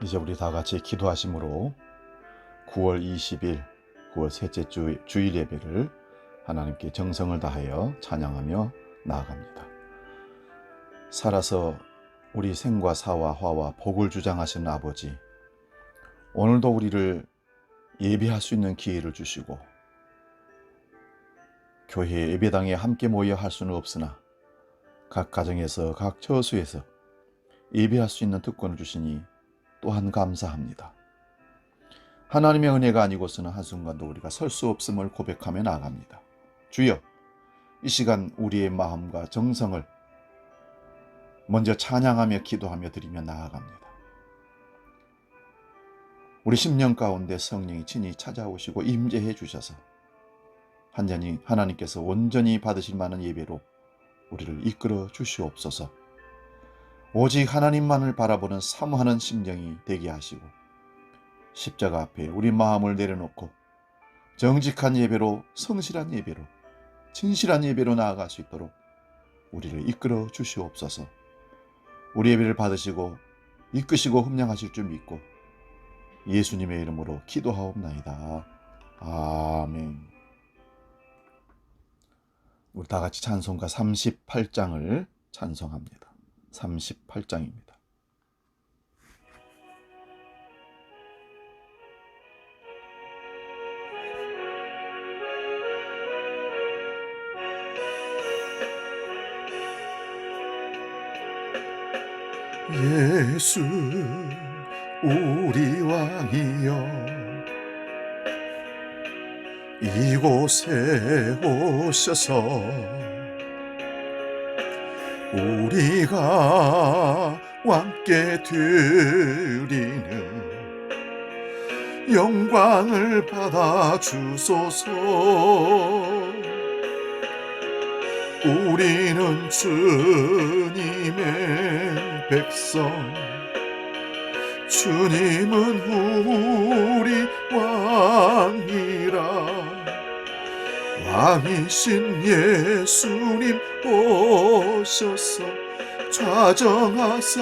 이제 우리 다 같이 기도하심으로 9월 20일 9월 셋째 주일 예배를 하나님께 정성을 다하여 찬양하며 나아갑니다. 살아서 우리 생과 사와 화와 복을 주장하시는 아버지, 오늘도 우리를 예배할 수 있는 기회를 주시고 교회 예배당에 함께 모여 할 수는 없으나 각 가정에서 각 처소에서 예배할 수 있는 특권을 주시니 또한 감사합니다. 하나님의 은혜가 아니고서는 한순간도 우리가 설 수 없음을 고백하며 나아갑니다. 주여, 이 시간 우리의 마음과 정성을 먼저 찬양하며 기도하며 드리며 나아갑니다. 우리 심령 가운데 성령이 친히 찾아오시고 임재해 주셔서 한전히 하나님께서 온전히 받으실 만한 예배로 우리를 이끌어 주시옵소서. 오직 하나님만을 바라보는 사모하는 심령이 되게 하시고 십자가 앞에 우리 마음을 내려놓고 정직한 예배로, 성실한 예배로, 진실한 예배로 나아갈 수 있도록 우리를 이끌어 주시옵소서. 우리 예배를 받으시고 이끄시고 흠량하실 줄 믿고 예수님의 이름으로 기도하옵나이다. 아멘. 우리 다 같이 찬송가 38장을 찬송합니다. 38장입니다. 예수 우리 왕이여, 이곳에 오셔서 우리가 왕께 드리는 영광을 받아 주소서. 우리는 주님의 백성, 주님은 우리 왕이라. 왕이신 예수님 오셔서 좌정하사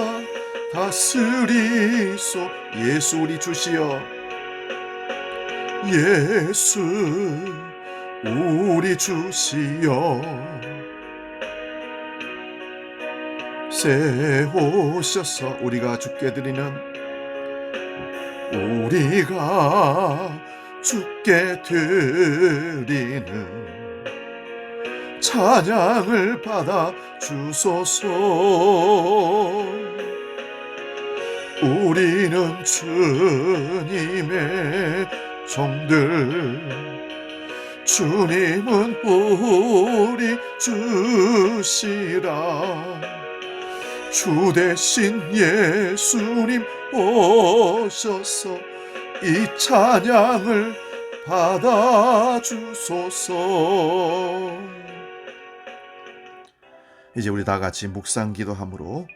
다스리소. 예수 우리 주시여, 예수 우리 주시여, 세우셔서 우리가 주께 드리는, 우리가 주께 드리는 찬양을 받아 주소서. 우리는 주님의 종들, 주님은 우리 주시라. 주 대신 예수님 오셔서 이 찬양을 받아주소서. 이제 우리 다 같이 묵상 기도함으로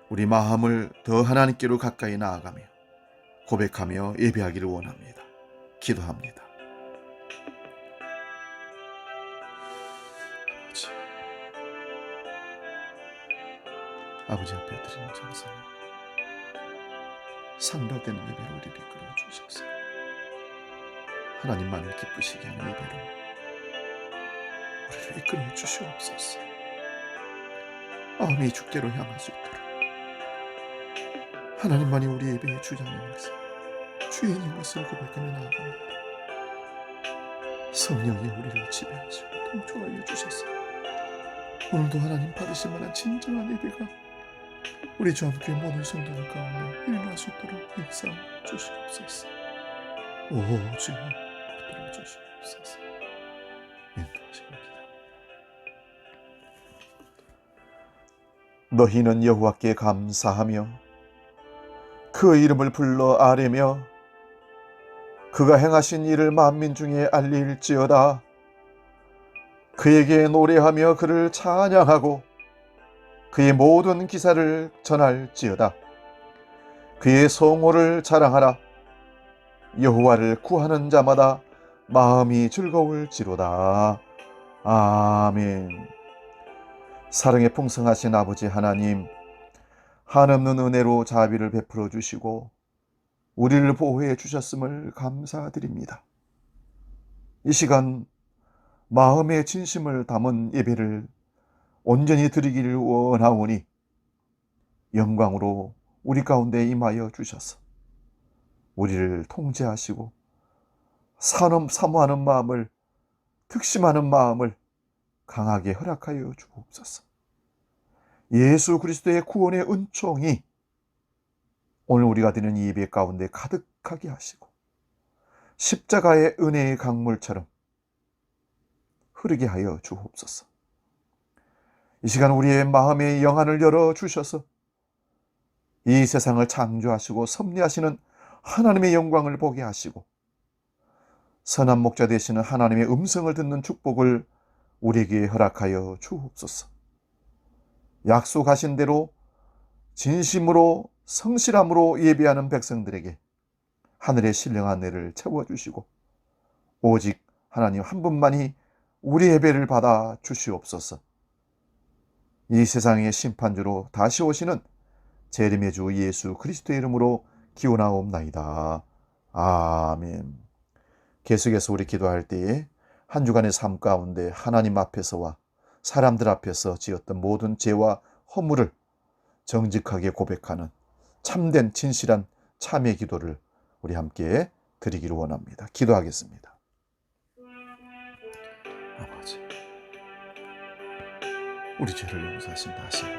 우리 마음을 더 하나님께로 가까이 나아가며 고백하며 예배하기를 원합니다. 기도합니다. 아버지 앞에 드리는 정성, 상달되는 예배로 우리를 이끌어 주셔서 하나님만을 기쁘시게 하는 예배로 우리를 이끌어 주시옵소서. 마음이 주께로 향할 수 있도록 하나님만이 우리 예배의 주장님이서 주인인 것을 고백하며 나아갑니다. 성령이 우리를 지배하시고 통촉하여 주셔서 오늘도 하나님 받으실 만한 진정한 예배가 우리 주 함께 모든 성도들 가운데 일어날 수 있도록 역사 주시옵소서. 오 주여, 붙들어 주시옵소서. 인도하십니다. 너희는 여호와께 감사하며 그 이름을 불러 아뢰며 그가 행하신 일을 만민 중에 알릴지어다. 그에게 노래하며 그를 찬양하고 그의 모든 기사를 전할지어다. 그의 성호를 자랑하라. 여호와를 구하는 자마다 마음이 즐거울지로다. 아멘. 사랑에 풍성하신 아버지 하나님, 한없는 은혜로 자비를 베풀어 주시고 우리를 보호해 주셨음을 감사드립니다. 이 시간 마음의 진심을 담은 예배를 온전히 드리기를 원하오니 영광으로 우리 가운데 임하여 주셔서 우리를 통제하시고 사모하는 마음을, 특심하는 마음을 강하게 허락하여 주옵소서. 예수 그리스도의 구원의 은총이 오늘 우리가 드리는 이 예배 가운데 가득하게 하시고 십자가의 은혜의 강물처럼 흐르게 하여 주옵소서. 이 시간 우리의 마음의 영안을 열어주셔서 이 세상을 창조하시고 섭리하시는 하나님의 영광을 보게 하시고 선한 목자 되시는 하나님의 음성을 듣는 축복을 우리에게 허락하여 주옵소서. 약속하신 대로 진심으로 성실함으로 예배하는 백성들에게 하늘의 신령한 은혜를 채워주시고 오직 하나님 한 분만이 우리 예배를 받아 주시옵소서. 이 세상의 심판주로 다시 오시는 재림의 주 예수 그리스도의 이름으로 기원하옵나이다. 아멘. 계속해서 우리 기도할 때에 한 주간의 삶 가운데 하나님 앞에서와 사람들 앞에서 지었던 모든 죄와 허물을 정직하게 고백하는 참된 진실한 참의 기도를 우리 함께 드리기를 원합니다. 기도하겠습니다. 아버지, 우리 죄를 용서하신다 하시고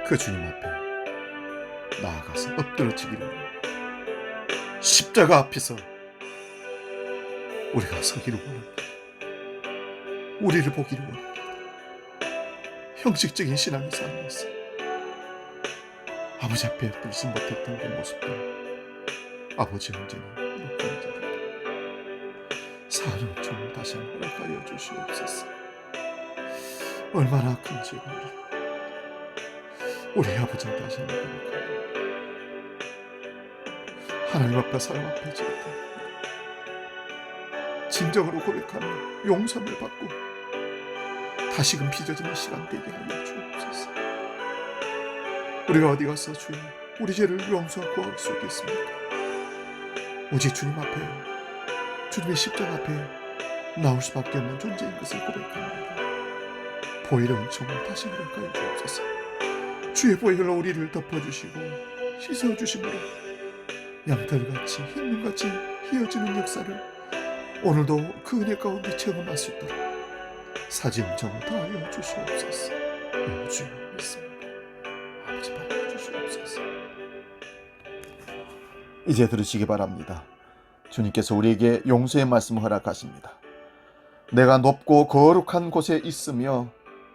그 주님 앞에 나아가서 엎드러지기를 원합니다. 십자가 앞에서 우리가 서기를 원합니다. 우리를 보기를 원합니다. 형식적인 신앙의 삶에서 아버지 앞에 엎드리지 못했던 그 모습들 아버지 언제나 높아집니다. 사는 종 다시 허락하여 주시옵소서. 얼마나 큰 죄가 우리 아버지를 다시 허락하여 하나님 앞에 사람 앞에 지었다 진정으로 고백하며 용서를 받고 다시금 빚어지는 시간 되게 하여 주옵소서. 우리가 어디 가서 주여 우리 죄를 용서하고 구할 수 있겠습니까? 오직 주님 앞에, 주님의 십자가 앞에 나올 수밖에 없는 존재인 것을 고백합니다. 보혈의 은총을 다시 허락하여 주옵소서. 주의 보혈로 우리를 덮어주시고 씻어주심으로 양털같이 흰눈같이 휘어지는 역사를 오늘도 그 은혜 가운데 체험할 수 있도록 사지음정을 다하여 주시옵소서. 주여 믿습니다. 아버지 받아주시옵소서. 이제 들으시기 바랍니다. 주님께서 우리에게 용서의 말씀을 허락하십니다. 내가 높고 거룩한 곳에 있으며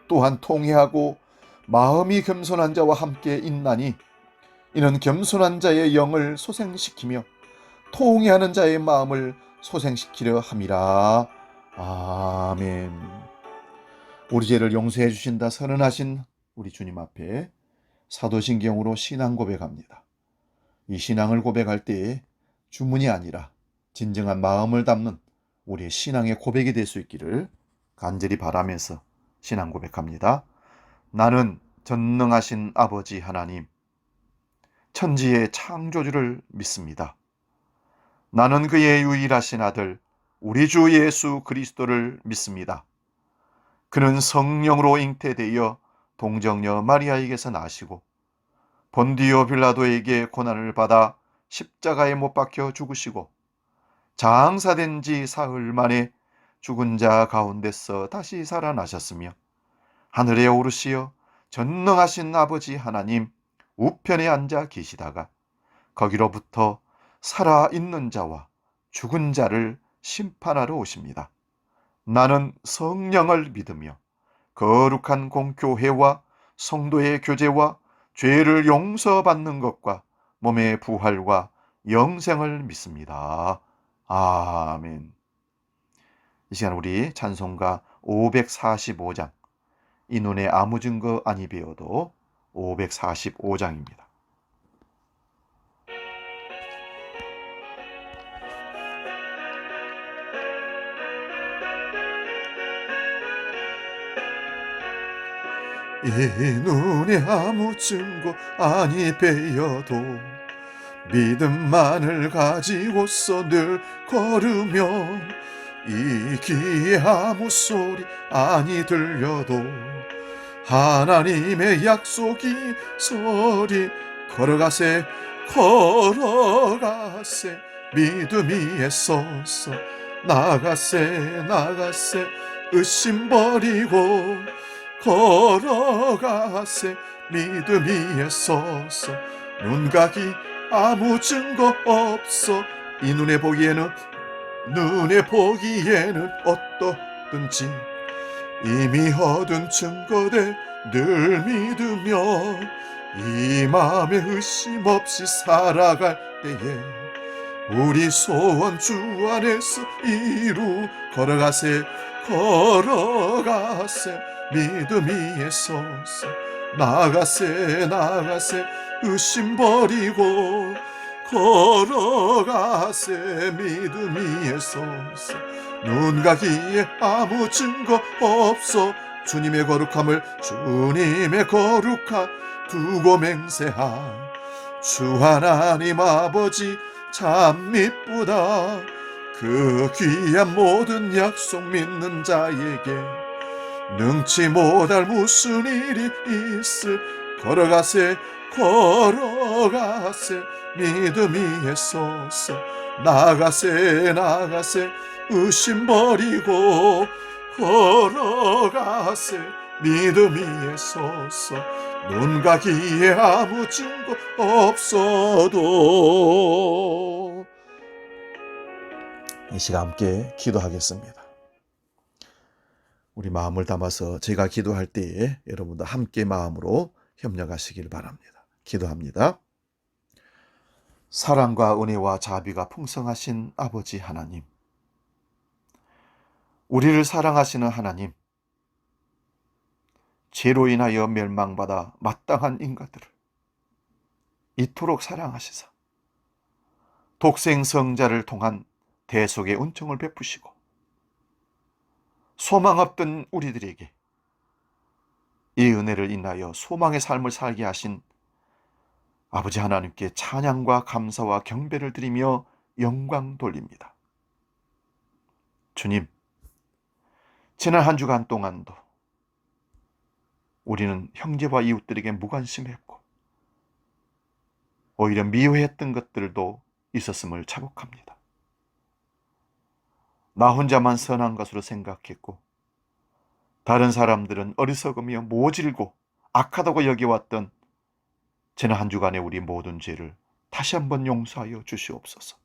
또한 통회하고 마음이 겸손한 자와 함께 있나니 이는 겸손한 자의 영을 소생시키며 통회하는 자의 마음을 소생시키려 함이라. 아멘. 우리 죄를 용서해 주신다 선언하신 우리 주님 앞에 사도신경으로 신앙 고백합니다. 이 신앙을 고백할 때에 주문이 아니라 진정한 마음을 담는 우리의 신앙의 고백이 될 수 있기를 간절히 바라면서 신앙 고백합니다. 나는 전능하신 아버지 하나님, 천지의 창조주를 믿습니다. 나는 그의 유일하신 아들 우리 주 예수 그리스도를 믿습니다. 그는 성령으로 잉태되어 동정녀 마리아에게서 나시고 본디오 빌라도에게 고난을 받아 십자가에 못 박혀 죽으시고 장사된 지 사흘 만에 죽은 자 가운데서 다시 살아나셨으며 하늘에 오르시어 전능하신 아버지 하나님 우편에 앉아 계시다가 거기로부터 살아있는 자와 죽은 자를 심판하러 오십니다. 나는 성령을 믿으며 거룩한 공교회와 성도의 교제와 죄를 용서받는 것과 몸의 부활과 영생을 믿습니다. 아멘. 이 시간 우리 찬송가 545장 이 눈에 아무 증거 아니 배워도 545장입니다. 이 눈에 아무 증거 아니 배어도 믿음만을 가지고서 늘 걸으며 이 귀에 아무 소리 아니 들려도 하나님의 약속이 소리 걸어가세 걸어가세 믿음 위에 서서 나가세 의심 버리고 걸어가세 믿음 위에 서서 눈각이 아무 증거 없어 이 눈에 보기에는 어떠든지 이미 얻은 증거들 늘 믿으며 이 마음에 의심 없이 살아갈 때에 우리 소원 주 안에서 이루 걸어가세 믿음 위에 서서 나가세 의심 버리고 걸어가세 믿음 위에 서서 눈가기에 아무 증거 없어 주님의 거룩함 두고 맹세한 주 하나님 아버지 참 미쁘다 그 귀한 모든 약속 믿는 자에게 능치 못할 무슨 일이 있을 걸어가세 믿음 위에 서서 나가세 의심 버리고 걸어가세 믿음 위에 서서 눈가기에 아무 증거 없어도 이 시간 함께 기도하겠습니다. 우리 마음을 담아서 제가 기도할 때에 여러분도 함께 마음으로 협력하시길 바랍니다. 기도합니다. 사랑과 은혜와 자비가 풍성하신 아버지 하나님, 우리를 사랑하시는 하나님, 죄로 인하여 멸망받아 마땅한 인간들을 이토록 사랑하시사 독생 성자를 통한 대속의 은총을 베푸시고 소망 없던 우리들에게 이 은혜를 인하여 소망의 삶을 살게 하신 아버지 하나님께 찬양과 감사와 경배를 드리며 영광 돌립니다. 주님, 지난 한 주간 동안도 우리는 형제와 이웃들에게 무관심했고 오히려 미워했던 것들도 있었음을 자복합니다. 나 혼자만 선한 것으로 생각했고 다른 사람들은 어리석으며 모질고 악하다고 여겨왔던 지난 한 주간의 우리 모든 죄를 다시 한번 용서하여 주시옵소서.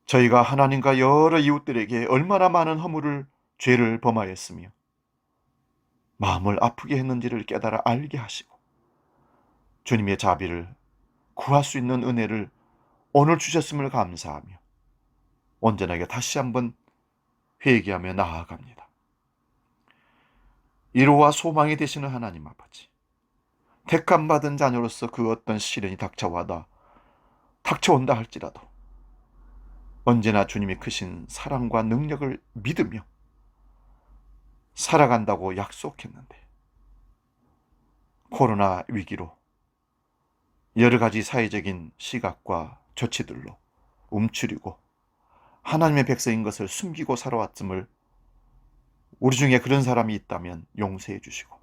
저희가 하나님과 여러 이웃들에게 얼마나 많은 허물을 죄를 범하였으며 마음을 아프게 했는지를 깨달아 알게 하시고 주님의 자비를 구할 수 있는 은혜를 오늘 주셨음을 감사하며 온전하게 다시 한번 회개하며 나아갑니다. 위로와 소망이 되시는 하나님 아버지, 택함받은 자녀로서 그 어떤 시련이 닥쳐온다 할지라도 언제나 주님이 크신 사랑과 능력을 믿으며 살아간다고 약속했는데 코로나 위기로 여러 가지 사회적인 시각과 조치들로 움츠리고 하나님의 백성인 것을 숨기고 살아왔음을 우리 중에 그런 사람이 있다면 용서해 주시고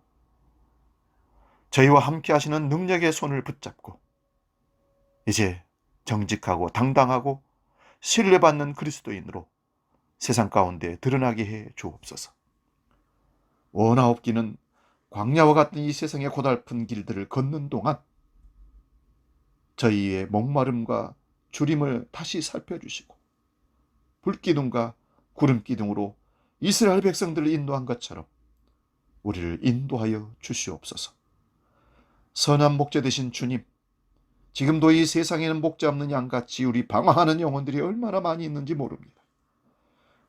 저희와 함께 하시는 능력의 손을 붙잡고 이제 정직하고 당당하고 신뢰받는 그리스도인으로 세상 가운데 드러나게 해 주옵소서. 원하옵기는 광야와 같은 이 세상의 고달픈 길들을 걷는 동안 저희의 목마름과 주림을 다시 살펴주시고 불기둥과 구름기둥으로 이스라엘 백성들을 인도한 것처럼 우리를 인도하여 주시옵소서. 선한 목자 되신 주님, 지금도 이 세상에는 목자 없는 양같이 우리 방황하는 영혼들이 얼마나 많이 있는지 모릅니다.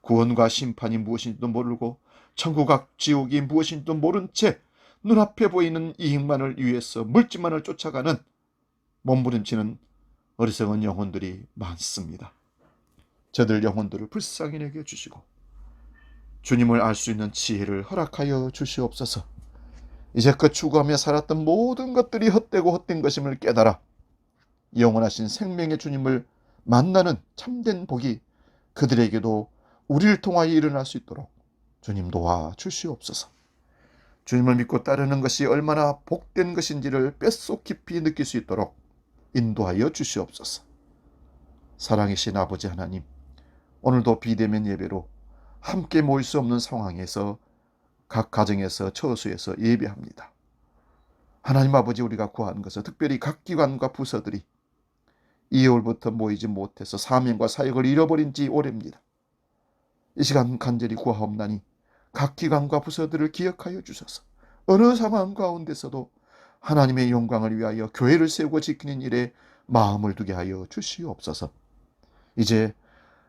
구원과 심판이 무엇인지도 모르고 천국과 지옥이 무엇인지도 모른 채 눈앞에 보이는 이익만을 위해서 물질만을 쫓아가는 몸부림치는 어리석은 영혼들이 많습니다. 저들 영혼들을 불쌍히 여겨 주시고 주님을 알 수 있는 지혜를 허락하여 주시옵소서. 이제껏 추구하며 살았던 모든 것들이 헛되고 헛된 것임을 깨달아 영원하신 생명의 주님을 만나는 참된 복이 그들에게도 우리를 통하여 일어날 수 있도록 주님 도와주시옵소서. 주님을 믿고 따르는 것이 얼마나 복된 것인지를 뼛속 깊이 느낄 수 있도록 인도하여 주시옵소서. 사랑이신 아버지 하나님, 오늘도 비대면 예배로 함께 모일 수 없는 상황에서 각 가정에서 처소에서 예배합니다. 하나님 아버지, 우리가 구하는 것은 특별히 각 기관과 부서들이 2월부터 모이지 못해서 사명과 사역을 잃어버린 지 오래입니다. 이 시간 간절히 구하옵나니 각 기관과 부서들을 기억하여 주셔서 어느 상황 가운데서도 하나님의 영광을 위하여 교회를 세우고 지키는 일에 마음을 두게 하여 주시옵소서. 이제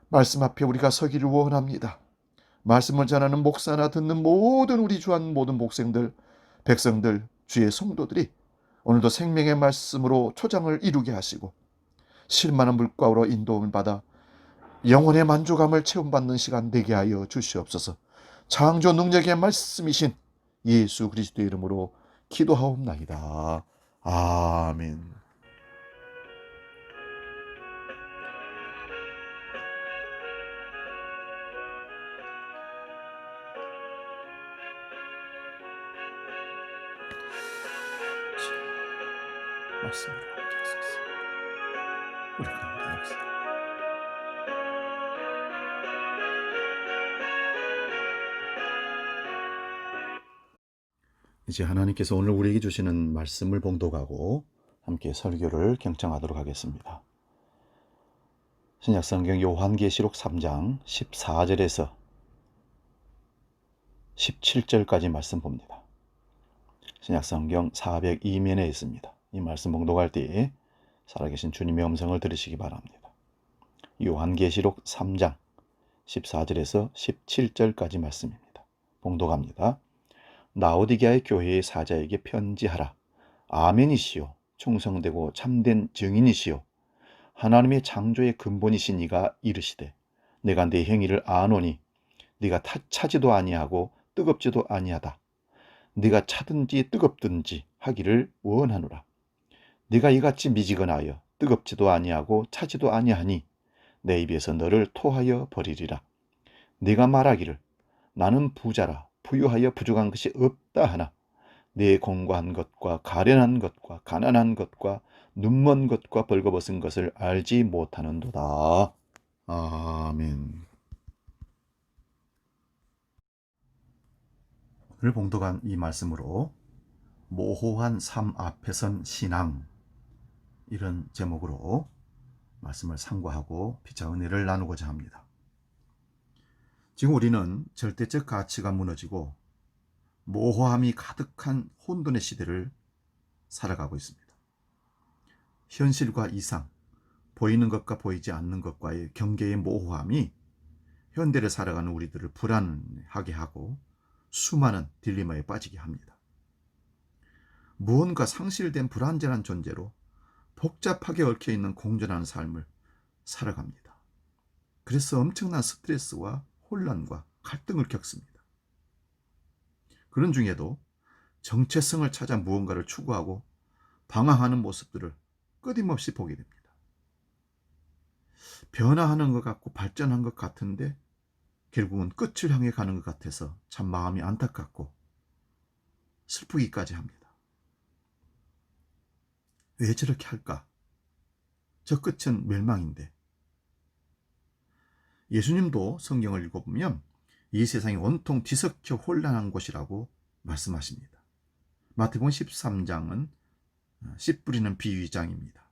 말씀 앞에 우리가 서기를 원합니다. 말씀을 전하는 목사나 듣는 모든 우리 주한 모든 목생들, 백성들, 주의 성도들이 오늘도 생명의 말씀으로 초장을 이루게 하시고 실만한 물가로 인도움을 받아 영혼의 만족함을 체험받는 시간 되게 하여 주시옵소서. 창조 능력의 말씀이신 예수 그리스도의 이름으로 기도하옵나이다. 아멘. 말씀으로 함께 하소서. 우리 가운데 역사. 이제 하나님께서 오늘 우리에게 주시는 말씀을 봉독하고 함께 설교를 경청하도록 하겠습니다. 신약성경 요한계시록 3장 14절에서 17절까지 말씀 봅니다. 신약성경 402면에 있습니다. 이 말씀 봉독할 때 살아계신 주님의 음성을 들으시기 바랍니다. 요한계시록 3장 14절에서 17절까지 말씀입니다. 봉독합니다. 라오디게아의 교회의 사자에게 편지하라. 아멘이시요 충성되고 참된 증인이시요 하나님의 창조의 근본이신 이가 이르시되 내가 네 행위를 아노니 네가 차지도 아니하고 뜨겁지도 아니하다. 네가 차든지 뜨겁든지 하기를 원하노라. 네가 이같이 미지근하여 뜨겁지도 아니하고 차지도 아니하니 내 입에서 너를 토하여 버리리라. 네가 말하기를 나는 부자라 부유하여 부족한 것이 없다 하나 내 공고한 것과 가련한 것과 가난한 것과 눈먼 것과 벌거벗은 것을 알지 못하는도다. 아멘. 오늘 봉독한 이 말씀으로 모호한 삶 앞에선 신앙, 이런 제목으로 말씀을 상고하고 피차 은혜를 나누고자 합니다. 지금 우리는 절대적 가치가 무너지고 모호함이 가득한 혼돈의 시대를 살아가고 있습니다. 현실과 이상, 보이는 것과 보이지 않는 것과의 경계의 모호함이 현대를 살아가는 우리들을 불안하게 하고 수많은 딜레마에 빠지게 합니다. 무언가 상실된 불완전한 존재로 복잡하게 얽혀있는 공존하는 삶을 살아갑니다. 그래서 엄청난 스트레스와 혼란과 갈등을 겪습니다. 그런 중에도 정체성을 찾아 무언가를 추구하고 방황하는 모습들을 끊임없이 보게 됩니다. 변화하는 것 같고 발전한 것 같은데 결국은 끝을 향해 가는 것 같아서 참 마음이 안타깝고 슬프기까지 합니다. 왜 저렇게 할까? 저 끝은 멸망인데. 예수님도 성경을 읽어보면 이 세상이 온통 뒤섞여 혼란한 곳이라고 말씀하십니다. 마태복음 13장은 씨 뿌리는 비유장입니다.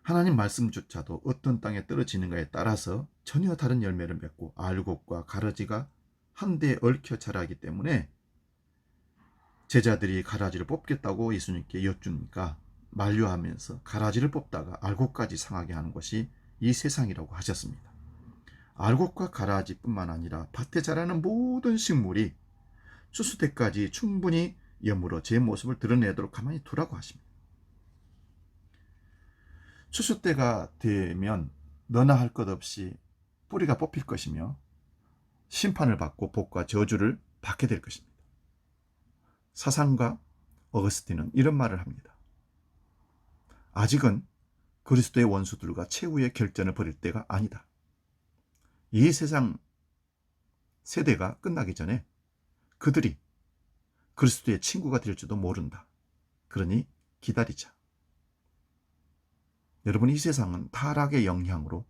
하나님 말씀조차도 어떤 땅에 떨어지는가에 따라서 전혀 다른 열매를 맺고 알곡과 가라지가 한데 얽혀 자라기 때문에 제자들이 가라지를 뽑겠다고 예수님께 여쭈니까 만류하면서 가라지를 뽑다가 알곡까지 상하게 하는 것이 이 세상이라고 하셨습니다. 알곡과 가라지뿐만 아니라 밭에 자라는 모든 식물이 추수 때까지 충분히 여물어 제 모습을 드러내도록 가만히 두라고 하십니다. 추수 때가 되면 너나 할 것 없이 뿌리가 뽑힐 것이며 심판을 받고 복과 저주를 받게 될 것입니다. 사상가 어거스틴은 이런 말을 합니다. 아직은 그리스도의 원수들과 최후의 결전을 벌일 때가 아니다. 이 세상 세대가 끝나기 전에 그들이 그리스도의 친구가 될지도 모른다. 그러니 기다리자. 여러분, 이 세상은 타락의 영향으로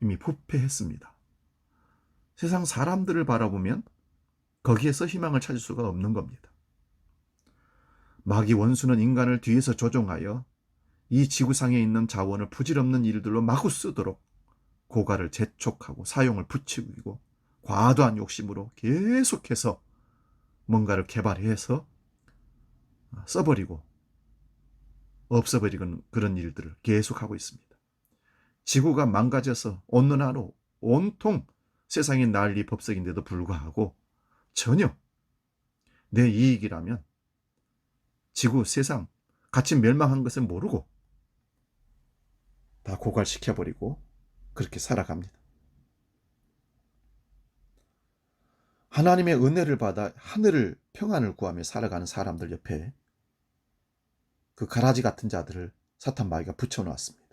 이미 부패했습니다. 세상 사람들을 바라보면 거기에서 희망을 찾을 수가 없는 겁니다. 마귀 원수는 인간을 뒤에서 조종하여 이 지구상에 있는 자원을 부질없는 일들로 마구 쓰도록 고갈을 재촉하고 사용을 부추기고 과도한 욕심으로 계속해서 뭔가를 개발해서 써버리고 없애버리는 그런 일들을 계속하고 있습니다. 지구가 망가져서 온난화로 온통 세상이 난리 법석인데도 불구하고 전혀 내 이익이라면 지구, 세상 같이 멸망한 것을 모르고 다 고갈시켜버리고 그렇게 살아갑니다. 하나님의 은혜를 받아 하늘을 평안을 구하며 살아가는 사람들 옆에 그 가라지 같은 자들을 사탄 마귀가 붙여놓았습니다.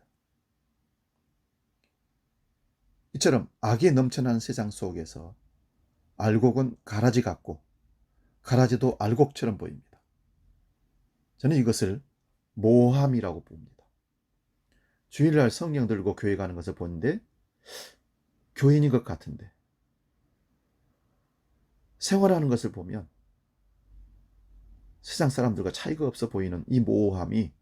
이처럼 악이 넘쳐나는 세상 속에서 알곡은 가라지 같고 가라지도 알곡처럼 보입니다. 저는 이것을 모함이라고 봅니다. 주일날 성경 들고 교회 가는 것을 보는데 교인인 것 같은데 생활하는 것을 보면 세상 사람들과 차이가 없어 보이는 이 모함이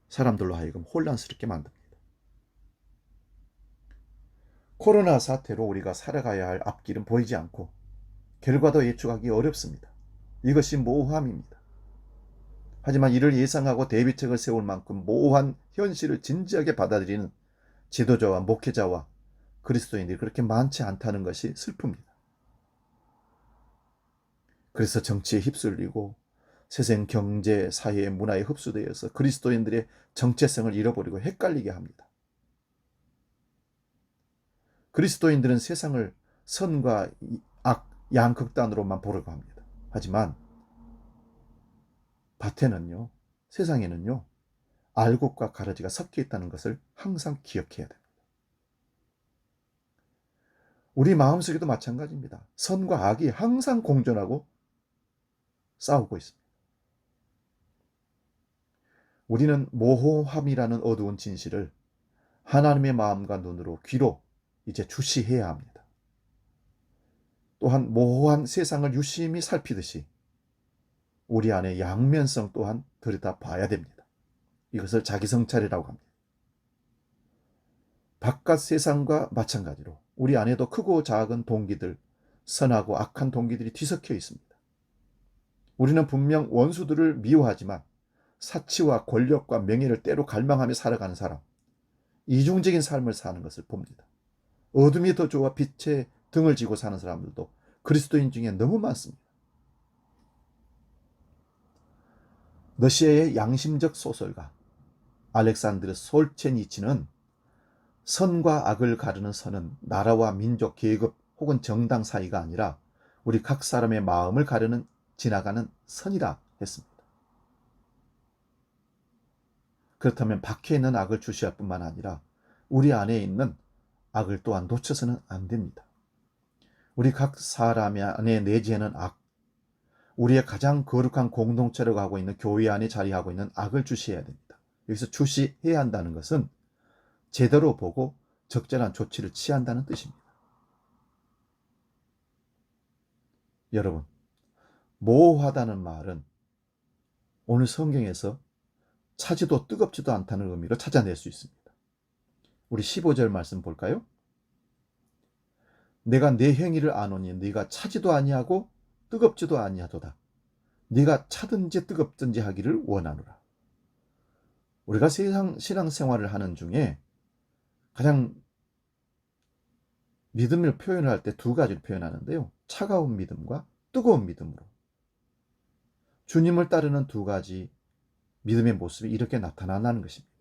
사람들로 하여금 혼란스럽게 만듭니다. 코로나 사태로 우리가 살아가야 할 앞길은 보이지 않고 결과도 예측하기 어렵습니다. 이것이 모함입니다. 하지만 이를 예상하고 대비책을 세울 만큼 모호한 현실을 진지하게 받아들이는 지도자와 목회자와 그리스도인들이 그렇게 많지 않다는 것이 슬픕니다. 그래서 정치에 휩쓸리고 세상 경제, 사회, 문화에 흡수되어서 그리스도인들의 정체성을 잃어버리고 헷갈리게 합니다. 그리스도인들은 세상을 선과 악 양극단으로만 보려고 합니다. 하지만 밭에는요, 세상에는요, 알곡과 가라지가 섞여 있다는 것을 항상 기억해야 됩니다. 우리 마음속에도 마찬가지입니다. 선과 악이 항상 공존하고 싸우고 있습니다. 우리는 모호함이라는 어두운 진실을 하나님의 마음과 눈으로 귀로 이제 주시해야 합니다. 또한 모호한 세상을 유심히 살피듯이 우리 안의 양면성 또한 들여다봐야 됩니다. 이것을 자기성찰이라고 합니다. 바깥 세상과 마찬가지로 우리 안에도 크고 작은 동기들, 선하고 악한 동기들이 뒤섞여 있습니다. 우리는 분명 원수들을 미워하지만 사치와 권력과 명예를 때로 갈망하며 살아가는 사람, 이중적인 삶을 사는 것을 봅니다. 어둠이 더 좋아 빛에 등을 지고 사는 사람들도 그리스도인 중에 너무 많습니다. 러시아의 양심적 소설가 알렉산드르 솔제니치는 선과 악을 가르는 선은 나라와 민족, 계급 혹은 정당 사이가 아니라 우리 각 사람의 마음을 가르는 지나가는 선이라 했습니다. 그렇다면 밖에 있는 악을 주시할 뿐만 아니라 우리 안에 있는 악을 또한 놓쳐서는 안 됩니다. 우리 각 사람 안에 내재하는 악, 우리의 가장 거룩한 공동체라고 하고 있는 교회 안에 자리하고 있는 악을 주시해야 됩니다. 여기서 주시해야 한다는 것은 제대로 보고 적절한 조치를 취한다는 뜻입니다. 여러분, 모호하다는 말은 오늘 성경에서 차지도 뜨겁지도 않다는 의미로 찾아낼 수 있습니다. 우리 15절 말씀 볼까요? 내가 내 행위를 아노니 네가 차지도 아니하고 뜨겁지도 아니하도다. 네가 차든지 뜨겁든지 하기를 원하노라. 우리가 세상 신앙생활을 하는 중에 가장 믿음을 표현할 때 두 가지를 표현하는데요. 차가운 믿음과 뜨거운 믿음으로. 주님을 따르는 두 가지 믿음의 모습이 이렇게 나타난다는 것입니다.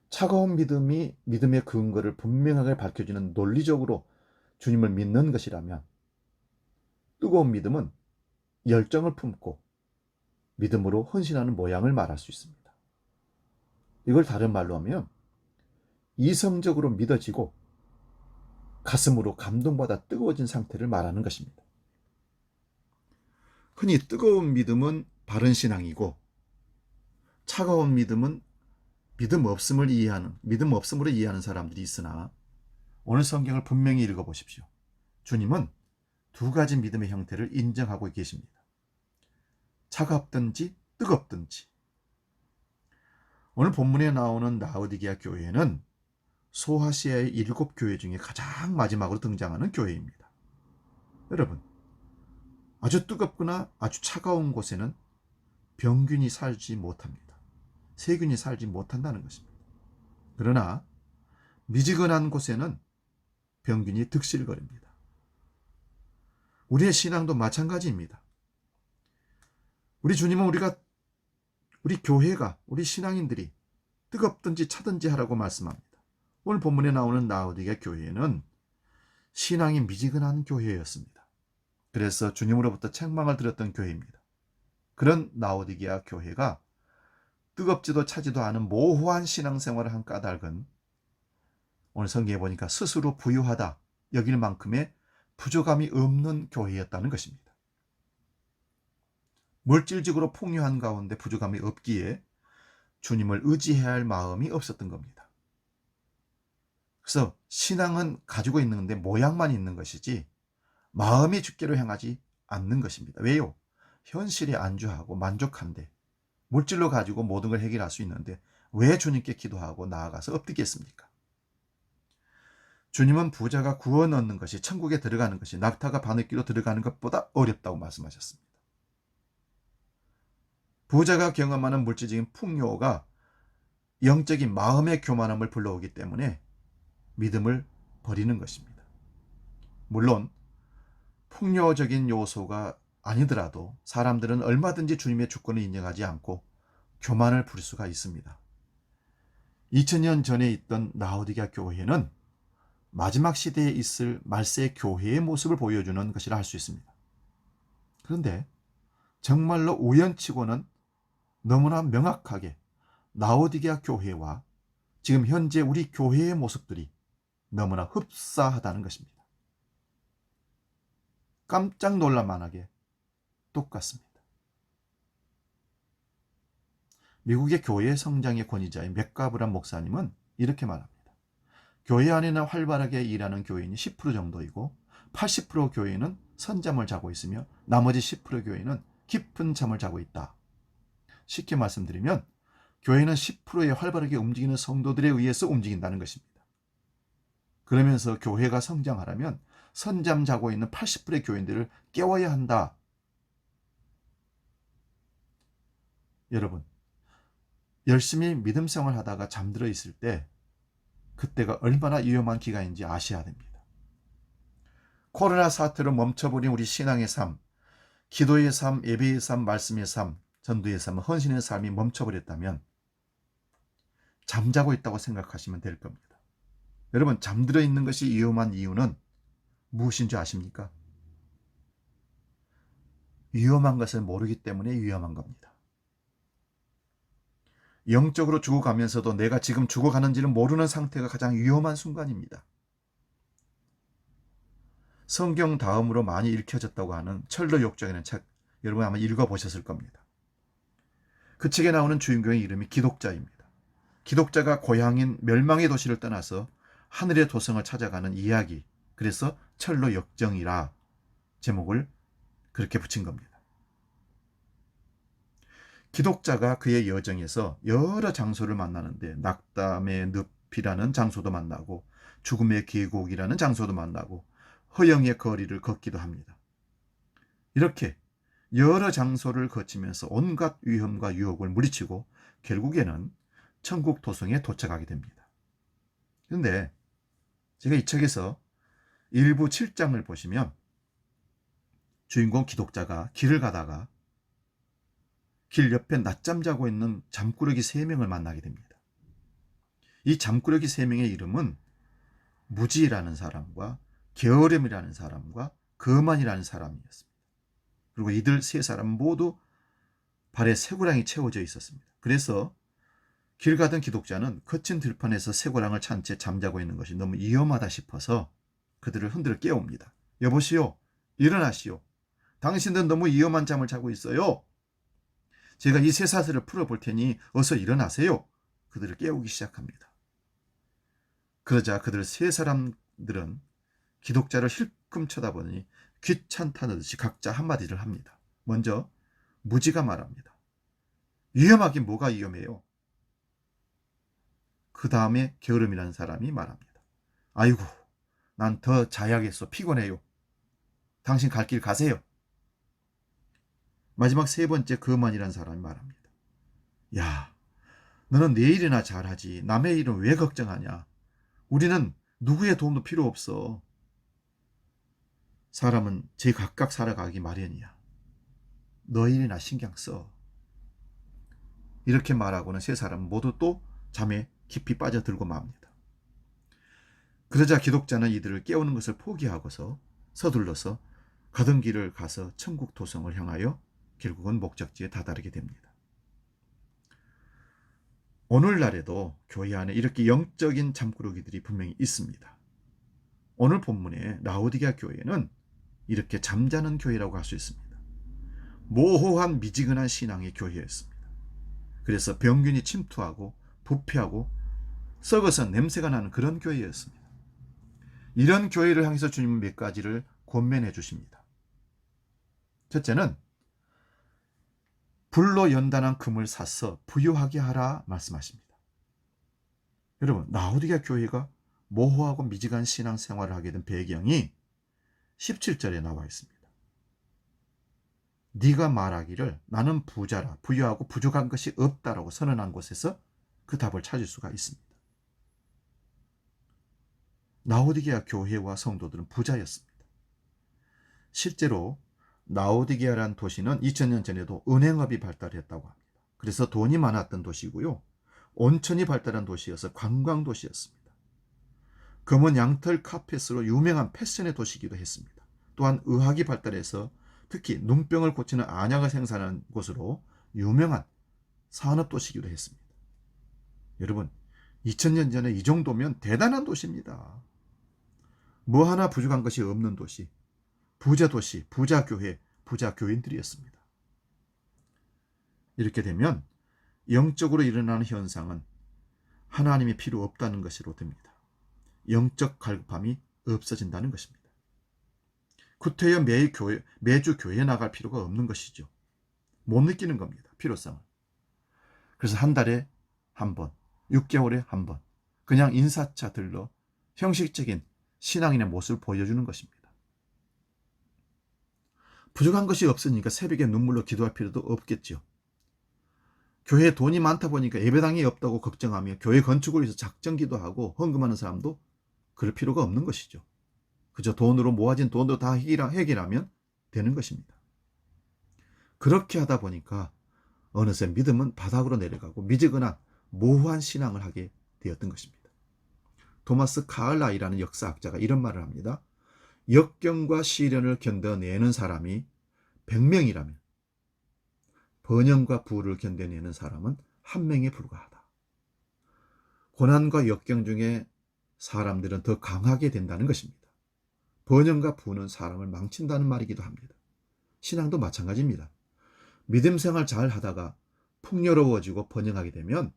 차가운 믿음이 믿음의 근거를 분명하게 밝혀주는 논리적으로 주님을 믿는 것이라면 뜨거운 믿음은 열정을 품고 믿음으로 헌신하는 모양을 말할 수 있습니다. 이걸 다른 말로 하면 이성적으로 믿어지고 가슴으로 감동받아 뜨거워진 상태를 말하는 것입니다. 흔히 뜨거운 믿음은 바른 신앙이고 차가운 믿음은 믿음 없음으로 이해하는 사람들이 있으나 오늘 성경을 분명히 읽어보십시오. 주님은 두 가지 믿음의 형태를 인정하고 계십니다. 차갑든지 뜨겁든지. 오늘 본문에 나오는 라오디게아 교회는 소아시아의 7교회 중에 가장 마지막으로 등장하는 교회입니다. 여러분, 아주 뜨겁거나 아주 차가운 곳에는 병균이 살지 못합니다. 세균이 살지 못한다는 것입니다. 그러나 미지근한 곳에는 병균이 득실거립니다. 우리의 신앙도 마찬가지입니다. 우리 주님은 우리 교회가, 우리 신앙인들이 뜨겁든지 차든지 하라고 말씀합니다. 오늘 본문에 나오는 라오디게아 교회는 신앙이 미지근한 교회였습니다. 그래서 주님으로부터 책망을 들었던 교회입니다. 그런 라오디게아 교회가 뜨겁지도 차지도 않은 모호한 신앙생활을 한 까닭은 오늘 성경에 보니까 스스로 부유하다 여길 만큼의 부족함이 없는 교회였다는 것입니다. 물질적으로 풍요한 가운데 부족함이 없기에 주님을 의지해야 할 마음이 없었던 겁니다. 그래서 신앙은 가지고 있는데 모양만 있는 것이지 마음이 주께로 향하지 않는 것입니다. 왜요? 현실에 안주하고 만족한데 물질로 가지고 모든 걸 해결할 수 있는데 왜 주님께 기도하고 나아가서 엎드겠습니까? 주님은 부자가 구원 얻는 것이, 천국에 들어가는 것이 낙타가 바늘귀로 들어가는 것보다 어렵다고 말씀하셨습니다. 부자가 경험하는 물질적인 풍요가 영적인 마음의 교만함을 불러오기 때문에 믿음을 버리는 것입니다. 물론 풍요적인 요소가 아니더라도 사람들은 얼마든지 주님의 주권을 인정하지 않고 교만을 부릴 수가 있습니다. 2000년 전에 있던 라오디게아 교회는 마지막 시대에 있을 말세의 교회의 모습을 보여주는 것이라 할 수 있습니다. 그런데 정말로 우연치고는 너무나 명확하게 라오디게아 교회와 지금 현재 우리 교회의 모습들이 너무나 흡사하다는 것입니다. 깜짝 놀랄만하게 똑같습니다. 미국의 교회 성장의 권위자인 맥가브란 목사님은 이렇게 말합니다. 교회 안에는 활발하게 일하는 교인이 10% 정도이고 80% 교회는 선잠을 자고 있으며 나머지 10% 교회는 깊은 잠을 자고 있다. 쉽게 말씀드리면 교회는 10%의 활발하게 움직이는 성도들에 의해서 움직인다는 것입니다. 그러면서 교회가 성장하려면 선잠 자고 있는 80%의 교인들을 깨워야 한다. 여러분, 열심히 믿음 생활 하다가 잠들어 있을 때 그때가 얼마나 위험한 기간인지 아셔야 됩니다. 코로나 사태로 멈춰버린 우리 신앙의 삶, 기도의 삶, 예배의 삶, 말씀의 삶, 전도의 삶, 헌신의 삶이 멈춰버렸다면 잠자고 있다고 생각하시면 될 겁니다. 여러분, 잠들어 있는 것이 위험한 이유는 무엇인 줄 아십니까? 위험한 것을 모르기 때문에 위험한 겁니다. 영적으로 죽어가면서도 내가 지금 죽어가는지를 모르는 상태가 가장 위험한 순간입니다. 성경 다음으로 많이 읽혀졌다고 하는 철로 욕정이라는 책, 여러분 아마 읽어보셨을 겁니다. 그 책에 나오는 주인공의 이름이 기독자입니다. 기독자가 고향인 멸망의 도시를 떠나서 하늘의 도성을 찾아가는 이야기, 그래서 철로 역정이라 제목을 그렇게 붙인 겁니다. 기독자가 그의 여정에서 여러 장소를 만나는데 낙담의 늪이라는 장소도 만나고 죽음의 계곡이라는 장소도 만나고 허영의 거리를 걷기도 합니다. 이렇게 여러 장소를 거치면서 온갖 위험과 유혹을 물리치고 결국에는 천국 도성에 도착하게 됩니다. 그런데 제가 이 책에서 일부 7장을 보시면 주인공 기독자가 길을 가다가 길 옆에 낮잠 자고 있는 잠꾸러기 3명을 만나게 됩니다. 이 잠꾸러기 3명의 이름은 무지라는 사람과 게으름이라는 사람과 거만이라는 사람이었습니다. 그리고 이들 세 사람 모두 발에 쇠고랑이 채워져 있었습니다. 그래서 길 가던 기독자는 거친 들판에서 쇠고랑을 찬 채 잠자고 있는 것이 너무 위험하다 싶어서 그들을 흔들어 깨웁니다. 여보시오, 일어나시오. 당신들은 너무 위험한 잠을 자고 있어요. 제가 이 쇠사슬을 풀어볼 테니 어서 일어나세요. 그들을 깨우기 시작합니다. 그러자 그들 세 사람들은 기독자를 힐끔 쳐다보니 귀찮다는 듯이 각자 한마디를 합니다. 먼저 무지가 말합니다. 위험하긴 뭐가 위험해요. 그 다음에 게으름이라는 사람이 말합니다. 아이고, 난 더 자야겠어. 피곤해요. 당신 갈 길 가세요. 마지막 세 번째 거만이라는 사람이 말합니다. 야, 너는 내 일이나 잘하지. 남의 일은 왜 걱정하냐. 우리는 누구의 도움도 필요 없어. 사람은 제각각 살아가기 마련이야. 너 일이나 신경 써. 이렇게 말하고는 세 사람은 모두 또 잠에 깊이 빠져들고 맙니다. 그러자 기독자는 이들을 깨우는 것을 포기하고서 서둘러서 가던 길을 가서 천국 도성을 향하여 결국은 목적지에 다다르게 됩니다. 오늘날에도 교회 안에 이렇게 영적인 잠꾸러기들이 분명히 있습니다. 오늘 본문의 라오디게아 교회는 이렇게 잠자는 교회라고 할 수 있습니다. 모호한 미지근한 신앙의 교회였습니다. 그래서 병균이 침투하고 부패하고 썩어서 냄새가 나는 그런 교회였습니다. 이런 교회를 향해서 주님은 몇 가지를 권면해 주십니다. 첫째는 불로 연단한 금을 사서 부유하게 하라 말씀하십니다. 여러분, 라오디게아 교회가 모호하고 미지근한 신앙생활을 하게 된 배경이 17절에 나와 있습니다. 네가 말하기를 나는 부자라 부유하고 부족한 것이 없다라고 선언한 곳에서 그 답을 찾을 수가 있습니다. 라오디게아 교회와 성도들은 부자였습니다. 실제로 라오디게아라는 도시는 2000년 전에도 은행업이 발달했다고 합니다. 그래서 돈이 많았던 도시고요. 온천이 발달한 도시여서 관광도시였습니다. 검은 양털 카펫으로 유명한 패션의 도시이기도 했습니다. 또한 의학이 발달해서 특히 눈병을 고치는 안약을 생산하는 곳으로 유명한 산업도시이기도 했습니다. 여러분, 2000년 전에 이 정도면 대단한 도시입니다. 뭐 하나 부족한 것이 없는 도시, 부자도시, 부자교회, 부자교인들이었습니다. 이렇게 되면 영적으로 일어나는 현상은 하나님이 필요 없다는 것으로 됩니다. 영적 갈급함이 없어진다는 것입니다. 구태여 매주 교회에 나갈 필요가 없는 것이죠. 못 느끼는 겁니다. 필요성을. 그래서 한 달에 한 번, 6개월에 한 번, 그냥 인사차 들러 형식적인 신앙인의 모습을 보여주는 것입니다. 부족한 것이 없으니까 새벽에 눈물로 기도할 필요도 없겠죠. 교회에 돈이 많다 보니까 예배당이 없다고 걱정하며 교회 건축을 위해서 작정기도 하고 헌금하는 사람도 그럴 필요가 없는 것이죠. 그저 돈으로 모아진 돈도 다 해결하면 되는 것입니다. 그렇게 하다 보니까 어느새 믿음은 바닥으로 내려가고 미지근한 모호한 신앙을 하게 되었던 것입니다. 토마스 카을라이라는 역사학자가 이런 말을 합니다. 역경과 시련을 견뎌내는 사람이 100명이라면 번영과 부를 견뎌내는 사람은 1명에 불과하다. 고난과 역경 중에 사람들은 더 강하게 된다는 것입니다. 번영과 부는 사람을 망친다는 말이기도 합니다. 신앙도 마찬가지입니다. 믿음 생활 잘 하다가 풍요로워지고 번영하게 되면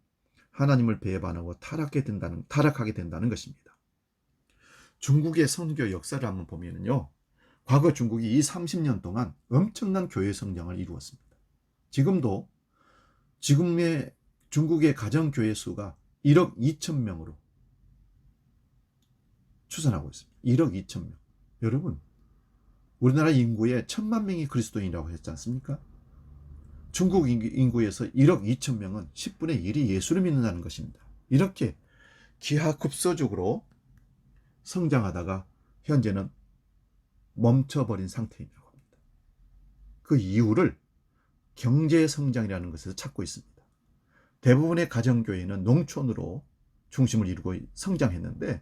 하나님을 배반하고 타락하게 된다는 것입니다. 중국의 선교 역사를 한번 보면요, 과거 중국이 이 30년 동안 엄청난 교회 성장을 이루었습니다. 지금도 지금의 중국의 가정교회 수가 1억 2천 명으로 추산하고 있습니다. 1억 2천 명. 여러분, 우리나라 인구의 1000만 명이 그리스도인이라고 했지 않습니까? 중국 인구에서 1억 2천 명은 10분의 1이 예수를 믿는다는 것입니다. 이렇게 기하급수적으로 성장하다가 현재는 멈춰버린 상태이라고 합니다. 그 이유를 경제 성장이라는 것에서 찾고 있습니다. 대부분의 가정교회는 농촌으로 중심을 이루고 성장했는데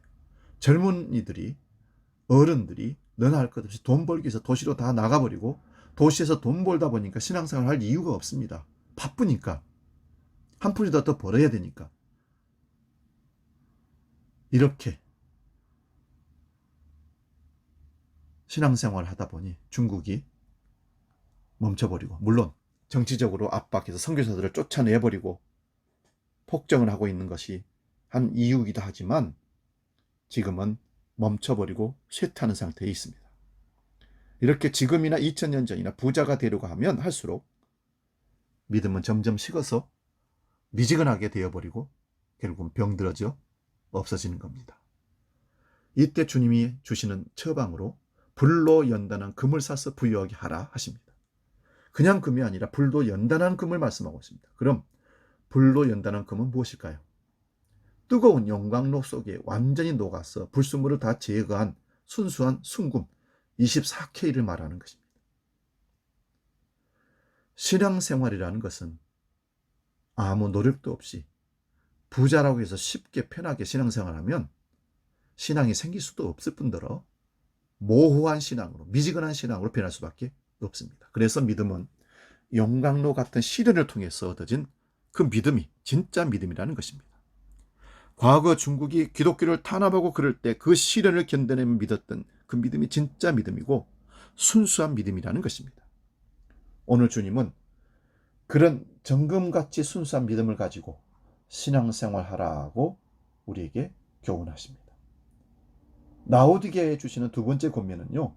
젊은이들이, 어른들이 너나 할 것 없이 돈 벌기 위해서 도시로 다 나가버리고 도시에서 돈 벌다 보니까 신앙생활 할 이유가 없습니다. 바쁘니까. 한 푼이라도 더 벌어야 되니까. 이렇게 신앙생활 하다 보니 중국이 멈춰버리고, 물론 정치적으로 압박해서 선교사들을 쫓아내버리고 폭정을 하고 있는 것이 한 이유이기도 하지만 지금은 멈춰버리고 쇠퇴하는 상태에 있습니다. 이렇게 지금이나 2000년 전이나 부자가 되려고 하면 할수록 믿음은 점점 식어서 미지근하게 되어버리고 결국은 병들어져 없어지는 겁니다. 이때 주님이 주시는 처방으로 불로 연단한 금을 사서 부유하게 하라 하십니다. 그냥 금이 아니라 불로 연단한 금을 말씀하고 있습니다. 그럼 불로 연단한 금은 무엇일까요? 뜨거운 용광로 속에 완전히 녹아서 불순물을 다 제거한 순수한 순금 24K를 말하는 것입니다. 신앙생활이라는 것은 아무 노력도 없이 부자라고 해서 쉽게 편하게 신앙생활하면 신앙이 생길 수도 없을 뿐더러 모호한 신앙으로, 미지근한 신앙으로 변할 수밖에 없습니다. 그래서 믿음은 용광로 같은 시련을 통해서 얻어진 그 믿음이 진짜 믿음이라는 것입니다. 과거 중국이 기독교를 탄압하고 그럴 때 그 시련을 견뎌내며 믿었던 그 믿음이 진짜 믿음이고 순수한 믿음이라는 것입니다. 오늘 주님은 그런 정금같이 순수한 믿음을 가지고 신앙생활하라고 우리에게 교훈하십니다. 라오디게아에 주시는 두 번째 권면은요,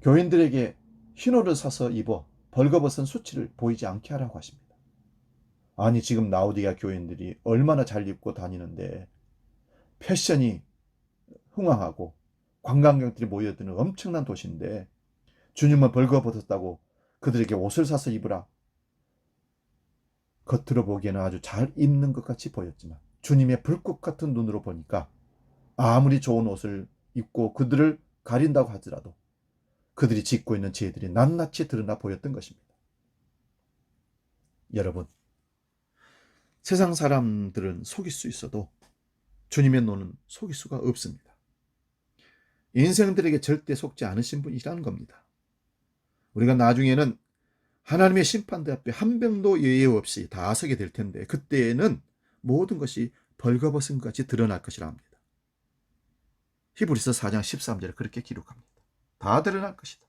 교인들에게 흰옷을 사서 입어 벌거벗은 수치를 보이지 않게 하라고 하십니다. 아니, 지금 라오디게아 교인들이 얼마나 잘 입고 다니는데 패션이 흥황하고 관광객들이 모여드는 엄청난 도시인데 주님은 벌거벗었다고 그들에게 옷을 사서 입으라. 겉으로 보기에는 아주 잘 입는 것 같이 보였지만 주님의 불꽃 같은 눈으로 보니까 아무리 좋은 옷을 입고 그들을 가린다고 하더라도 그들이 짓고 있는 죄들이 낱낱이 드러나 보였던 것입니다. 여러분, 세상 사람들은 속일 수 있어도 주님의 눈은 속일 수가 없습니다. 인생들에게 절대 속지 않으신 분이라는 겁니다. 우리가 나중에는 하나님의 심판대 앞에 한 명도 예외 없이 다 서게 될 텐데 그때에는 모든 것이 벌거벗은 것 같이 드러날 것이라 합니다. 히브리서 4장 13절에 그렇게 기록합니다. 다 드러날 것이다.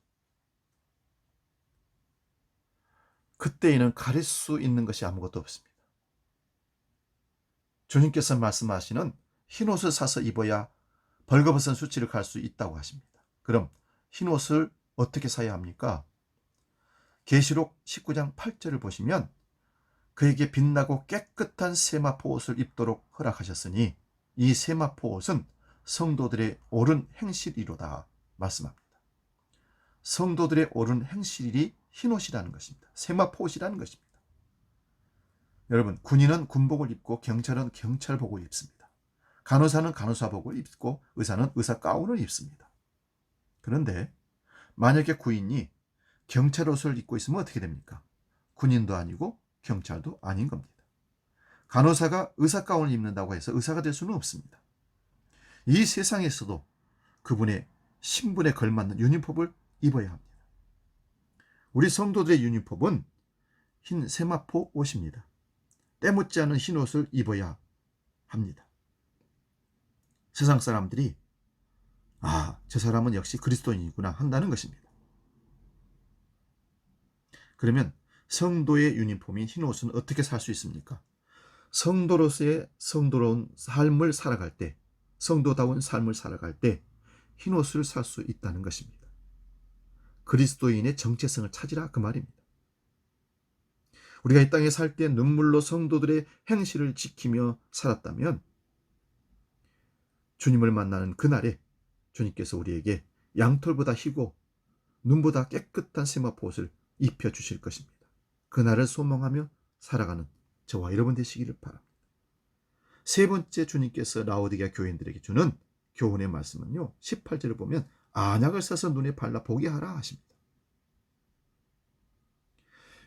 그때에는 가릴 수 있는 것이 아무것도 없습니다. 주님께서 말씀하시는 흰옷을 사서 입어야 벌거벗은 수치를 갈 수 있다고 하십니다. 그럼 흰옷을 어떻게 사야 합니까? 계시록 19장 8절을 보시면 그에게 빛나고 깨끗한 세마포 옷을 입도록 허락하셨으니 이 세마포 옷은 성도들의 옳은 행실이로다 말씀합니다. 성도들의 옳은 행실이 흰옷이라는 것입니다. 세마포 옷이라는 것입니다. 여러분, 군인은 군복을 입고 경찰은 경찰복을 입습니다. 간호사는 간호사복을 입고 의사는 의사 가운을 입습니다. 그런데 만약에 군인이 경찰 옷을 입고 있으면 어떻게 됩니까? 군인도 아니고 경찰도 아닌 겁니다. 간호사가 의사 가운을 입는다고 해서 의사가 될 수는 없습니다. 이 세상에서도 그분의 신분에 걸맞는 유니폼을 입어야 합니다. 우리 성도들의 유니폼은 흰 세마포 옷입니다. 때묻지 않은 흰 옷을 입어야 합니다. 세상 사람들이 저 사람은 역시 그리스도인이구나 한다는 것입니다. 그러면 성도의 유니폼인 흰 옷은 어떻게 살 수 있습니까? 성도로서의 성도로운 삶을 살아갈 때, 성도다운 삶을 살아갈 때 흰 옷을 살 수 있다는 것입니다. 그리스도인의 정체성을 찾으라 그 말입니다. 우리가 이 땅에 살 때 눈물로 성도들의 행실을 지키며 살았다면 주님을 만나는 그날에 주님께서 우리에게 양털보다 희고 눈보다 깨끗한 세마포 옷을 입혀주실 것입니다. 그날을 소망하며 살아가는 저와 여러분 되시기를 바랍니다. 세 번째 주님께서 라오디게아 교인들에게 주는 교훈의 말씀은요, 18절을 보면 안약을 써서 눈에 발라 보게 하라 하십니다.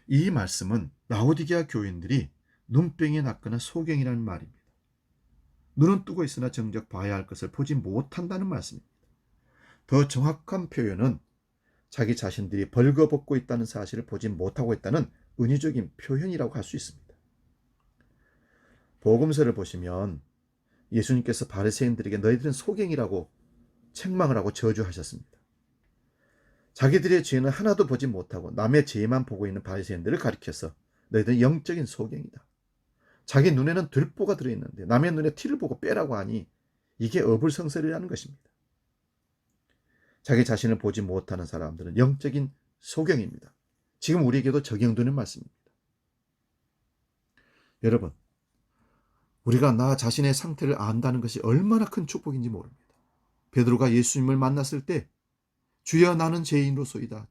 이 말씀은 라오디게아 교인들이 눈병에 낫거나 소경이라는 말입니다. 눈은 뜨고 있으나 정작 봐야 할 것을 보지 못한다는 말씀입니다. 더 정확한 표현은 자기 자신들이 벌거벗고 있다는 사실을 보지 못하고 있다는 은유적인 표현이라고 할 수 있습니다. 복음서를 보시면 예수님께서 바리새인들에게 너희들은 소경이라고 책망을 하고 저주하셨습니다. 자기들의 죄는 하나도 보지 못하고 남의 죄만 보고 있는 바리새인들을 가리켜서 너희들은 영적인 소경이다. 자기 눈에는 들보가 들어있는데 남의 눈에 티를 보고 빼라고 하니 이게 어불성설이라는 것입니다. 자기 자신을 보지 못하는 사람들은 영적인 소경입니다. 지금 우리에게도 적용되는 말씀입니다. 여러분, 우리가 나 자신의 상태를 안다는 것이 얼마나 큰 축복인지 모릅니다. 베드로가 예수님을 만났을 때 주여 나는 죄인으로소이다.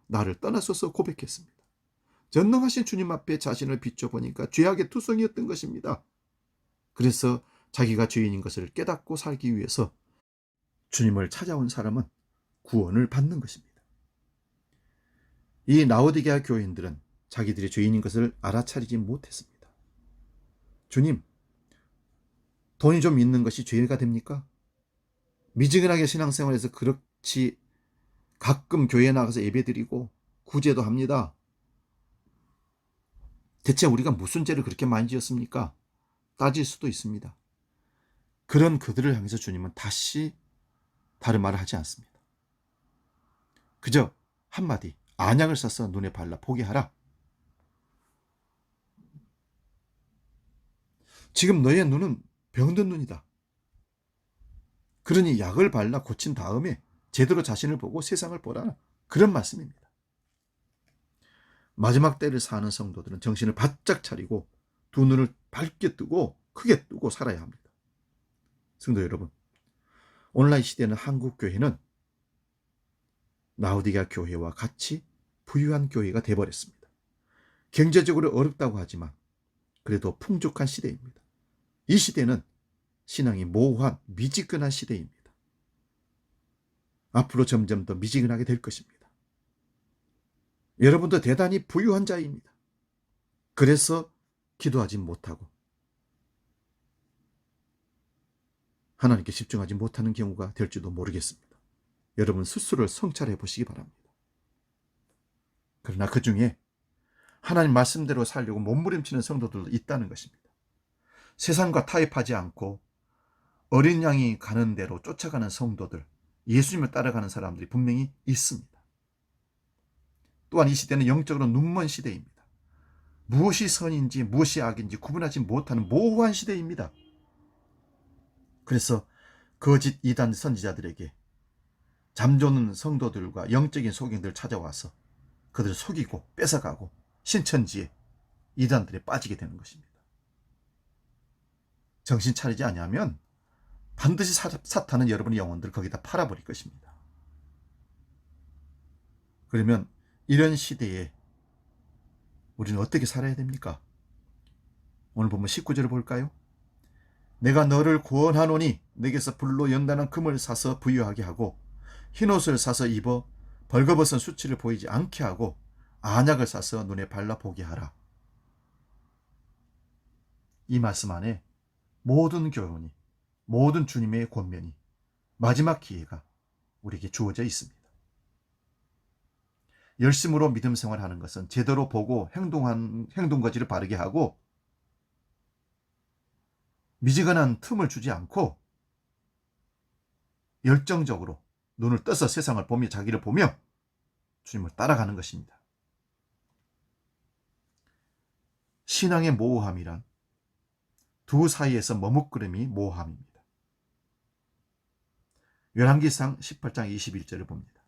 나를 떠나소서 고백했습니다. 전능하신 주님 앞에 자신을 비춰보니까 죄악의 투성이었던 것입니다. 그래서 자기가 죄인인 것을 깨닫고 살기 위해서 주님을 찾아온 사람은 구원을 받는 것입니다. 이 라오디게아 교인들은 자기들이 죄인인 것을 알아차리지 못했습니다. 주님, 돈이 좀 있는 것이 죄가 됩니까? 미지근하게 신앙생활에서 그렇지 가끔 교회에 나가서 예배드리고 구제도 합니다. 대체 우리가 무슨 죄를 그렇게 많이 지었습니까? 따질 수도 있습니다. 그런 그들을 향해서 주님은 다시 다른 말을 하지 않습니다. 그저 한마디, 안약을 써서 눈에 발라 보게 하라. 지금 너의 눈은 병든 눈이다. 그러니 약을 발라 고친 다음에 제대로 자신을 보고 세상을 보라. 그런 말씀입니다. 마지막 때를 사는 성도들은 정신을 바짝 차리고 두 눈을 밝게 뜨고 크게 뜨고 살아야 합니다. 성도 여러분, 오늘날 시대는 한국 교회는 라오디게아 교회와 같이 부유한 교회가 되어버렸습니다. 경제적으로 어렵다고 하지만 그래도 풍족한 시대입니다. 이 시대는 신앙이 모호한 미지근한 시대입니다. 앞으로 점점 더 미지근하게 될 것입니다. 여러분도 대단히 부유한 자입니다. 그래서 기도하지 못하고 하나님께 집중하지 못하는 경우가 될지도 모르겠습니다. 여러분 스스로를 성찰해 보시기 바랍니다. 그러나 그 중에 하나님 말씀대로 살려고 몸부림치는 성도들도 있다는 것입니다. 세상과 타협하지 않고 어린 양이 가는 대로 쫓아가는 성도들, 예수님을 따라가는 사람들이 분명히 있습니다. 또한 이 시대는 영적으로 눈먼 시대입니다. 무엇이 선인지 무엇이 악인지 구분하지 못하는 모호한 시대입니다. 그래서 거짓 이단 선지자들에게 잠조는 성도들과 영적인 소경들을 찾아와서 그들을 속이고 뺏어가고 신천지에 이단들에 빠지게 되는 것입니다. 정신 차리지 않으면 반드시 사탄은 여러분의 영혼들을 거기다 팔아버릴 것입니다. 그러면 이런 시대에 우리는 어떻게 살아야 됩니까? 오늘 보면 19절을 볼까요? 내가 너를 구원하노니 내게서 불로 연단한 금을 사서 부유하게 하고 흰옷을 사서 입어 벌거벗은 수치를 보이지 않게 하고 안약을 사서 눈에 발라 보게 하라. 이 말씀 안에 모든 교훈이, 모든 주님의 권면이, 마지막 기회가 우리에게 주어져 있습니다. 열심으로 믿음 생활하는 것은 제대로 보고 행동거지를 바르게 하고 미지근한 틈을 주지 않고 열정적으로 눈을 떠서 세상을 보며 자기를 보며 주님을 따라가는 것입니다. 신앙의 모호함이란 두 사이에서 머뭇거림이 모호함입니다. 열왕기상 18장 21절을 봅니다.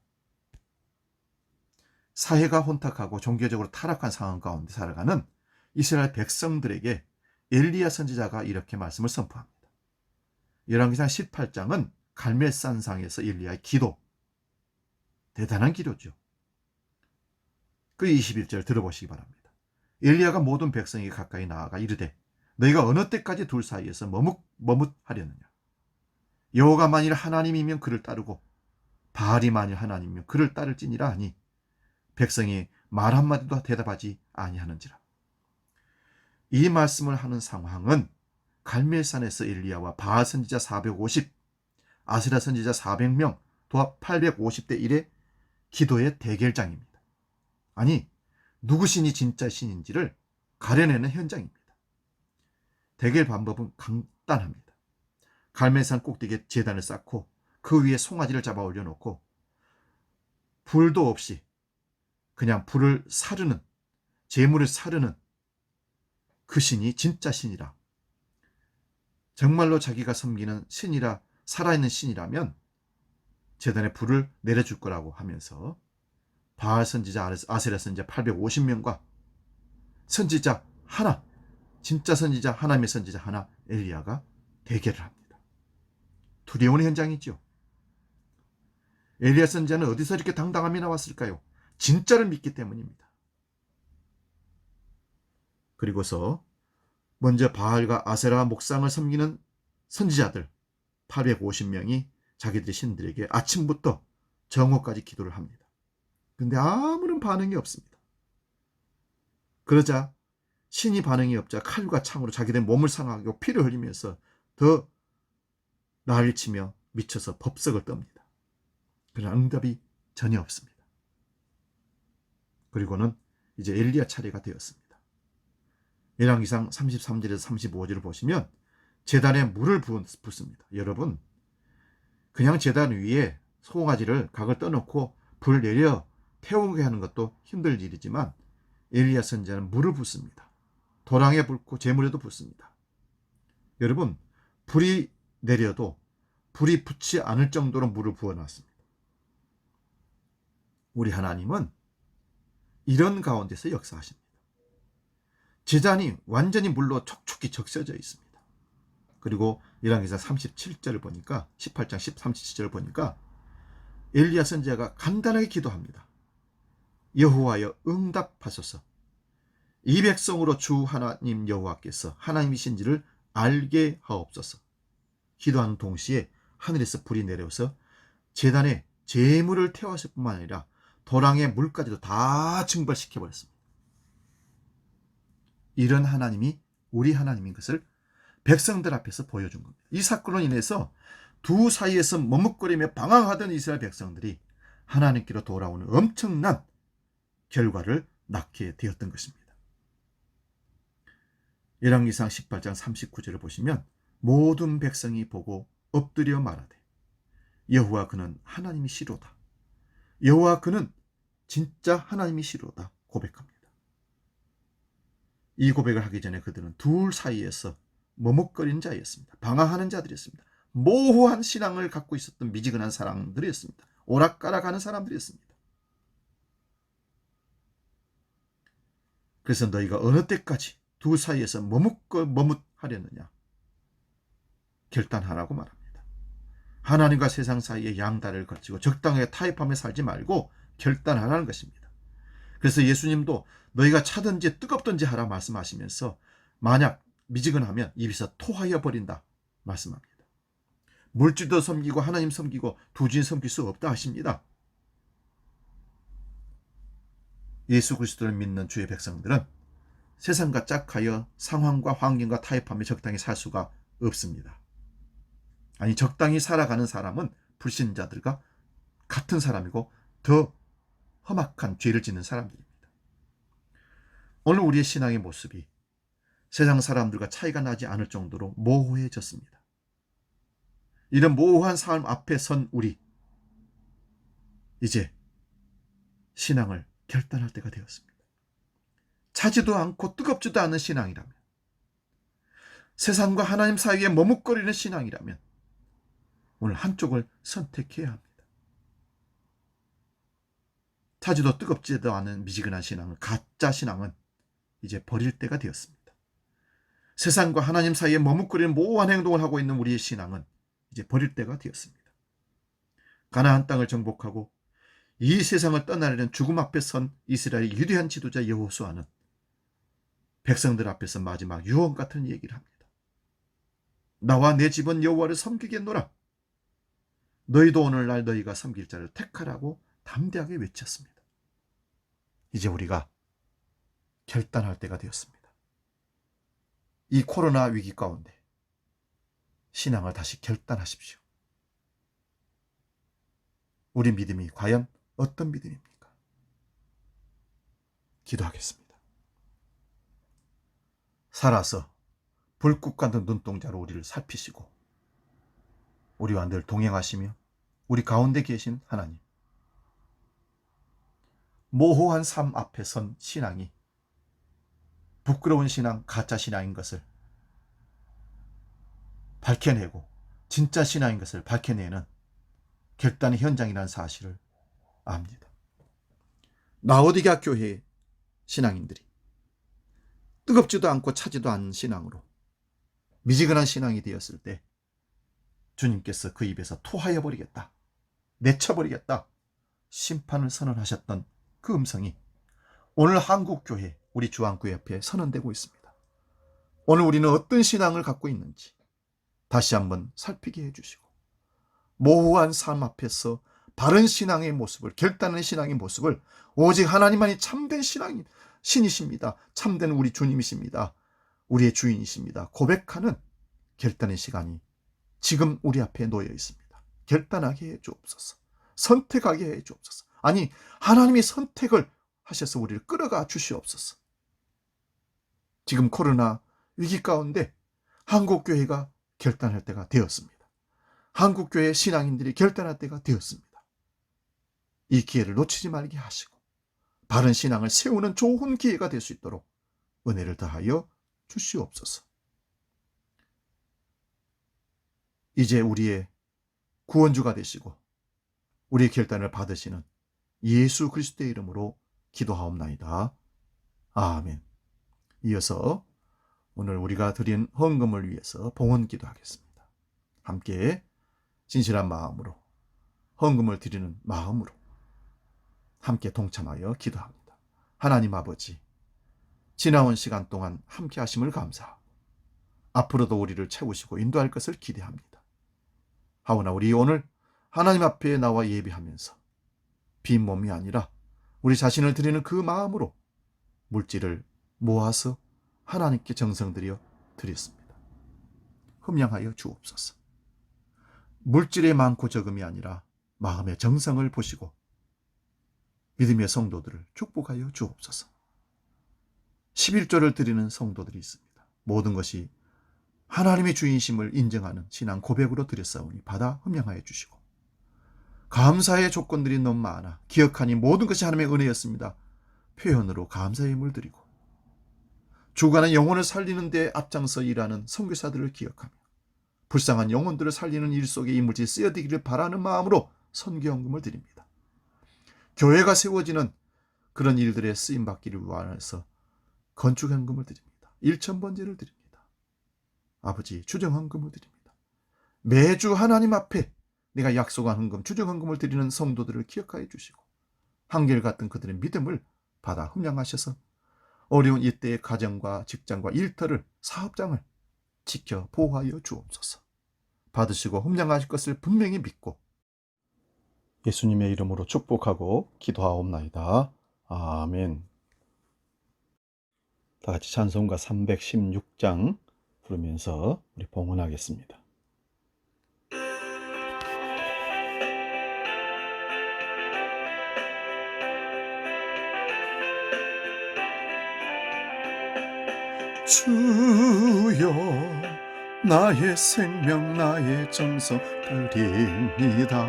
사회가 혼탁하고 종교적으로 타락한 상황 가운데 살아가는 이스라엘 백성들에게 엘리야 선지자가 이렇게 말씀을 선포합니다. 열왕기상 18장은 갈멜산상에서 엘리야의 기도, 대단한 기도죠. 그 21절 들어보시기 바랍니다. 엘리야가 모든 백성에게 가까이 나아가 이르되 너희가 어느 때까지 둘 사이에서 머뭇하려느냐. 여호와가 만일 하나님이면 그를 따르고 바알이 만일 하나님이면 그를 따를지니라 하니 백성이 말 한마디도 대답하지 아니하는지라. 이 말씀을 하는 상황은 갈멜산에서 엘리야와 바알 선지자 450, 아세라 선지자 400명, 도합 850대 1의 기도의 대결장입니다. 아니, 누구 신이 진짜 신인지를 가려내는 현장입니다. 대결 방법은 간단합니다. 갈매산 꼭대기에 제단을 쌓고 그 위에 송아지를 잡아 올려놓고 불도 없이 그냥 불을 사르는, 재물을 사르는 그 신이 진짜 신이라, 정말로 자기가 섬기는 신이라, 살아있는 신이라면 제단에 불을 내려줄 거라고 하면서 바알 선지자, 아세라 선지자 850명과 선지자 하나, 진짜 선지자, 하나님의 선지자 하나, 엘리야가 대결을 합니다. 두려운 현장이죠. 엘리야 선지자는 어디서 이렇게 당당함이 나왔을까요? 진짜를 믿기 때문입니다. 그리고서 먼저 바알과 아세라 목상을 섬기는 선지자들 850명이 자기들의 신들에게 아침부터 정오까지 기도를 합니다. 그런데 아무런 반응이 없습니다. 그러자 신이 반응이 없자 칼과 창으로 자기들 몸을 상하고 피를 흘리면서 더 난리를 치며 미쳐서 법석을 떱니다. 그러나 응답이 전혀 없습니다. 그리고는 이제 엘리야 차례가 되었습니다. 열왕기상 33절에서 35절을 보시면 제단에 물을 붓습니다. 여러분, 그냥 제단 위에 송아지를 각을 떠놓고 불 내려 태우게 하는 것도 힘들 일이지만 엘리야 선지자는 물을 붓습니다. 도랑에 붓고 재물에도 붓습니다. 여러분, 불이 내려도 불이 붙지 않을 정도로 물을 부어놨습니다. 우리 하나님은 이런 가운데서 역사하십니다. 제단이 완전히 물로 촉촉히 적셔져 있습니다. 그리고 열왕기상 37절을 보니까 18장 37절을 보니까 엘리야 선지자가 간단하게 기도합니다. 여호와여 응답하소서. 이 백성으로 주 하나님 여호와께서 하나님이신지를 알게 하옵소서. 기도하는 동시에 하늘에서 불이 내려서 제단에 제물을 태웠을 뿐만 아니라 도랑의 물까지도 다 증발시켜버렸습니다. 이런 하나님이 우리 하나님인 것을 백성들 앞에서 보여준 겁니다. 이 사건으로 인해서 두 사이에서 머뭇거리며 방황하던 이스라엘 백성들이 하나님께로 돌아오는 엄청난 결과를 낳게 되었던 것입니다. 열왕기상 18장 39절을 보시면 모든 백성이 보고 엎드려 말하되 여호와 그는 하나님이시로다. 여호와 그는 진짜 하나님이시로다 고백합니다. 이 고백을 하기 전에 그들은 둘 사이에서 머뭇거리는 자였습니다. 방황하는 자들이었습니다. 모호한 신앙을 갖고 있었던 미지근한 사람들이었습니다. 오락가락하는 사람들이었습니다. 그래서 너희가 어느 때까지 두 사이에서 머뭇하려느냐 결단하라고 말합니다. 하나님과 세상 사이에 양다리를 거치고 적당하게 타협하며 살지 말고 결단하라는 것입니다. 그래서 예수님도 너희가 차든지 뜨겁든지 하라 말씀하시면서 만약 미지근하면 입에서 토하여 버린다 말씀합니다. 물질도 섬기고 하나님 섬기고 두 주인 섬길 수 없다 하십니다. 예수 그리스도를 믿는 주의 백성들은 세상과 짝하여 상황과 환경과 타협하며 적당히 살 수가 없습니다. 아니, 적당히 살아가는 사람은 불신자들과 같은 사람이고 더 험악한 죄를 짓는 사람들입니다. 오늘 우리의 신앙의 모습이 세상 사람들과 차이가 나지 않을 정도로 모호해졌습니다. 이런 모호한 삶 앞에 선 우리, 이제 신앙을 결단할 때가 되었습니다. 차지도 않고 뜨겁지도 않은 신앙이라면, 세상과 하나님 사이에 머뭇거리는 신앙이라면 오늘 한쪽을 선택해야 합니다. 차지도 뜨겁지도 않은 미지근한 신앙을, 가짜 신앙은 이제 버릴 때가 되었습니다. 세상과 하나님 사이에 머뭇거리는 모호한 행동을 하고 있는 우리의 신앙은 이제 버릴 때가 되었습니다. 가나안 땅을 정복하고 이 세상을 떠나려는 죽음 앞에 선 이스라엘의 위대한 지도자 여호수아는 백성들 앞에서 마지막 유언 같은 얘기를 합니다. 나와 내 집은 여호와를 섬기겠노라. 너희도 오늘날 너희가 섬길 자를 택하라고 담대하게 외쳤습니다. 이제 우리가 결단할 때가 되었습니다. 이 코로나 위기 가운데 신앙을 다시 결단하십시오. 우리 믿음이 과연 어떤 믿음입니까? 기도하겠습니다. 살아서 불꽃 같은 눈동자로 우리를 살피시고 우리와 늘 동행하시며 우리 가운데 계신 하나님, 모호한 삶 앞에 선 신앙이 부끄러운 신앙, 가짜 신앙인 것을 밝혀내고 진짜 신앙인 것을 밝혀내는 결단의 현장이라는 사실을 압니다. 라오디게아 교회의 신앙인들이 뜨겁지도 않고 차지도 않은 신앙으로 미지근한 신앙이 되었을 때 주님께서 그 입에서 토하여 버리겠다, 내쳐버리겠다 심판을 선언하셨던 그 음성이 오늘 한국교회, 우리 주안교회 앞에 선언되고 있습니다. 오늘 우리는 어떤 신앙을 갖고 있는지 다시 한번 살피게 해주시고 모호한 삶 앞에서 바른 신앙의 모습을, 결단하는 신앙의 모습을 오직 하나님만이 참된 신이십니다. 참된 우리 주님이십니다. 우리의 주인이십니다. 고백하는 결단의 시간이 지금 우리 앞에 놓여 있습니다. 결단하게 해 주옵소서. 선택하게 해 주옵소서. 아니, 하나님이 선택을 하셔서 우리를 끌어가 주시옵소서. 지금 코로나 위기 가운데 한국교회가 결단할 때가 되었습니다. 한국교회 신앙인들이 결단할 때가 되었습니다. 이 기회를 놓치지 말게 하시고 바른 신앙을 세우는 좋은 기회가 될 수 있도록 은혜를 더하여 주시옵소서. 이제 우리의 구원주가 되시고 우리의 결단을 받으시는 예수 그리스도의 이름으로 기도하옵나이다. 아멘. 이어서 오늘 우리가 드린 헌금을 위해서 봉헌 기도하겠습니다. 함께 진실한 마음으로 헌금을 드리는 마음으로 함께 동참하여 기도합니다. 하나님 아버지, 지나온 시간 동안 함께 하심을 감사하고 앞으로도 우리를 채우시고 인도할 것을 기대합니다. 하오나 우리 오늘 하나님 앞에 나와 예배하면서 빈 몸이 아니라 우리 자신을 드리는 그 마음으로 물질을 모아서 하나님께 정성들여 드렸습니다. 흠양하여 주옵소서. 물질의 많고 적음이 아니라 마음의 정성을 보시고 믿음의 성도들을 축복하여 주옵소서. 11조를 드리는 성도들이 있습니다. 모든 것이 하나님의 주인심을 인정하는 신앙 고백으로 드렸사오니 받아 흠양하여 주시고, 감사의 조건들이 너무 많아 기억하니 모든 것이 하나님의 은혜였습니다. 표현으로 감사의 힘을 드리고 주간의 영혼을 살리는 데 앞장서 일하는 선교사들을 기억하며 불쌍한 영혼들을 살리는 일 속에 이 물질이 쓰여지기를 바라는 마음으로 선교헌금을 드립니다. 교회가 세워지는 그런 일들에 쓰임받기를 위해서 건축헌금을 드립니다. 1,000번제를 드립니다. 아버지, 주정헌금을 드립니다. 매주 하나님 앞에 내가 약속한 헌금, 주정헌금을 드리는 성도들을 기억하여 주시고 한결같은 그들의 믿음을 받아 흠양하셔서 어려운 이때의 가정과 직장과 일터를, 사업장을 지켜 보호하여 주옵소서. 받으시고 흠양하실 것을 분명히 믿고 예수님의 이름으로 축복하고 기도하옵나이다. 아멘. 다 같이 찬송가 316장 부르면서 우리 봉헌하겠습니다. 주여, 나의 생명 나의 정성 드립니다.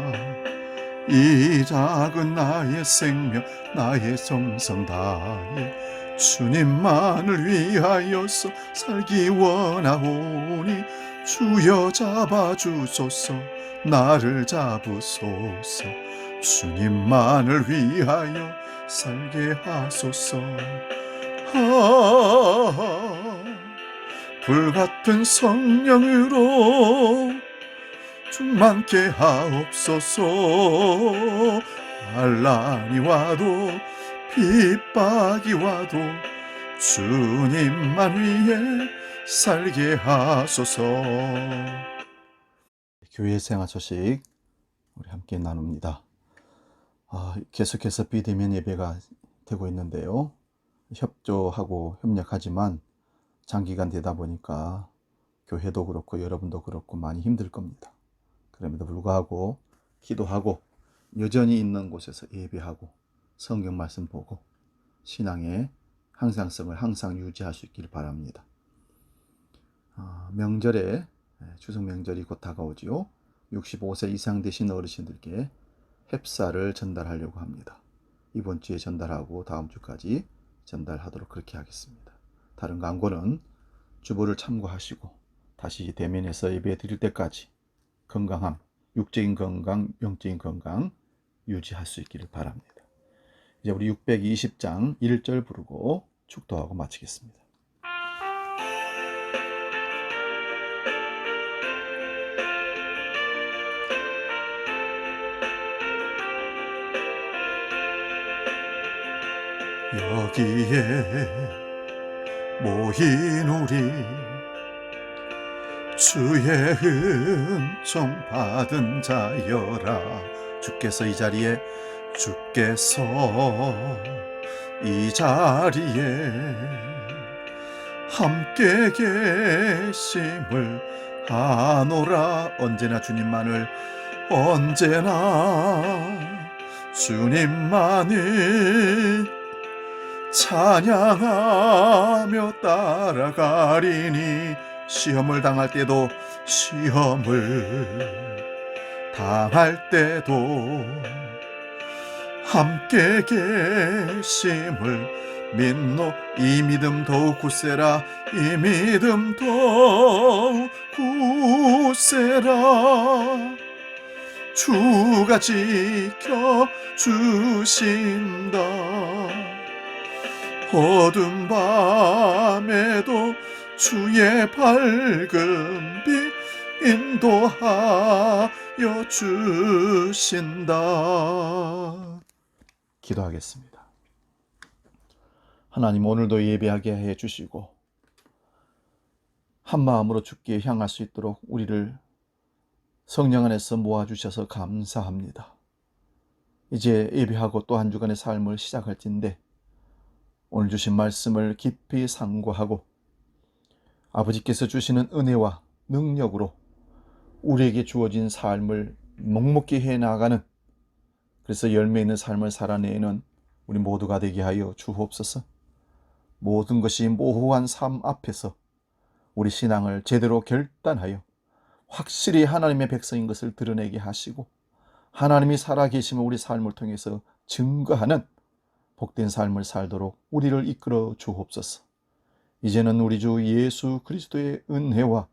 이 작은 나의 생명 나의 정성 다해 주님만을 위하여서 살기 원하오니 주여 잡아주소서, 나를 잡으소서. 주님만을 위하여 살게 하소서. 불같은 성령으로 충만케 하옵소서. 환난이 와도 핍박이 와도 주님만 위해 살게 하소서. 교회 생활 소식 우리 함께 나눕니다. 계속해서 비대면 예배가 되고 있는데요. 협조하고 협력하지만 장기간 되다 보니까 교회도 그렇고 여러분도 그렇고 많이 힘들 겁니다. 그럼에도 불구하고 기도하고 여전히 있는 곳에서 예배하고 성경 말씀 보고 신앙의 항상성을 항상 유지할 수 있기를 바랍니다. 명절에 추석 명절이 곧 다가오지요. 65세 이상 되신 어르신들께 햅쌀을 전달하려고 합니다. 이번 주에 전달하고 다음 주까지 전달하도록 그렇게 하겠습니다. 다른 광고는 주보를 참고하시고 다시 대면에서 예배 드릴 때까지 건강함, 육적인 건강, 영적인 건강 유지할 수 있기를 바랍니다. 이제 우리 620장 1절 부르고 축도하고 마치겠습니다. 여기에 모인 우리 주의 은총 받은 자여라. 주께서 이 자리에 함께 계심을 아노라. 언제나 주님만을 찬양하며 따라가리니 시험을 당할 때도 함께 계심을 믿노. 이 믿음 더욱 굳세라. 주가 지켜주신다. 어두운 밤에도 주의 밝은 빛 인도하여 주신다. 기도하겠습니다. 하나님, 오늘도 예배하게 해 주시고 한 마음으로 주께 향할 수 있도록 우리를 성령 안에서 모아주셔서 감사합니다. 이제 예배하고 또 한 주간의 삶을 시작할진데 오늘 주신 말씀을 깊이 상고하고 아버지께서 주시는 은혜와 능력으로 우리에게 주어진 삶을 묵묵히 해나가는, 그래서 열매 있는 삶을 살아내는 우리 모두가 되게 하여 주옵소서. 모든 것이 모호한 삶 앞에서 우리 신앙을 제대로 결단하여 확실히 하나님의 백성인 것을 드러내게 하시고 하나님이 살아계심을 우리 삶을 통해서 증거하는 복된 삶을 살도록 우리를 이끌어 주옵소서. 이제는 우리 주 예수 그리스도의 은혜와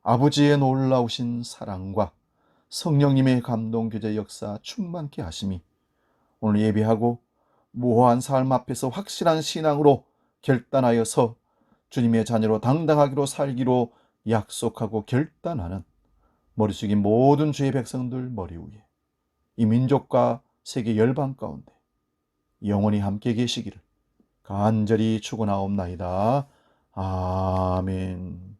아버지의 놀라우신 사랑과 성령님의 감동 교제 역사 충만케 하심이 오늘 예배하고 모호한 삶 앞에서 확실한 신앙으로 결단하여서 주님의 자녀로 당당하기로 살기로 약속하고 결단하는 머리 숙인 모든 주의 백성들 머리 위에 이 민족과 세계 열방 가운데 영원히 함께 계시기를 간절히 축원하옵나이다. 아멘.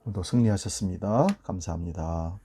오늘도 승리하셨습니다. 감사합니다.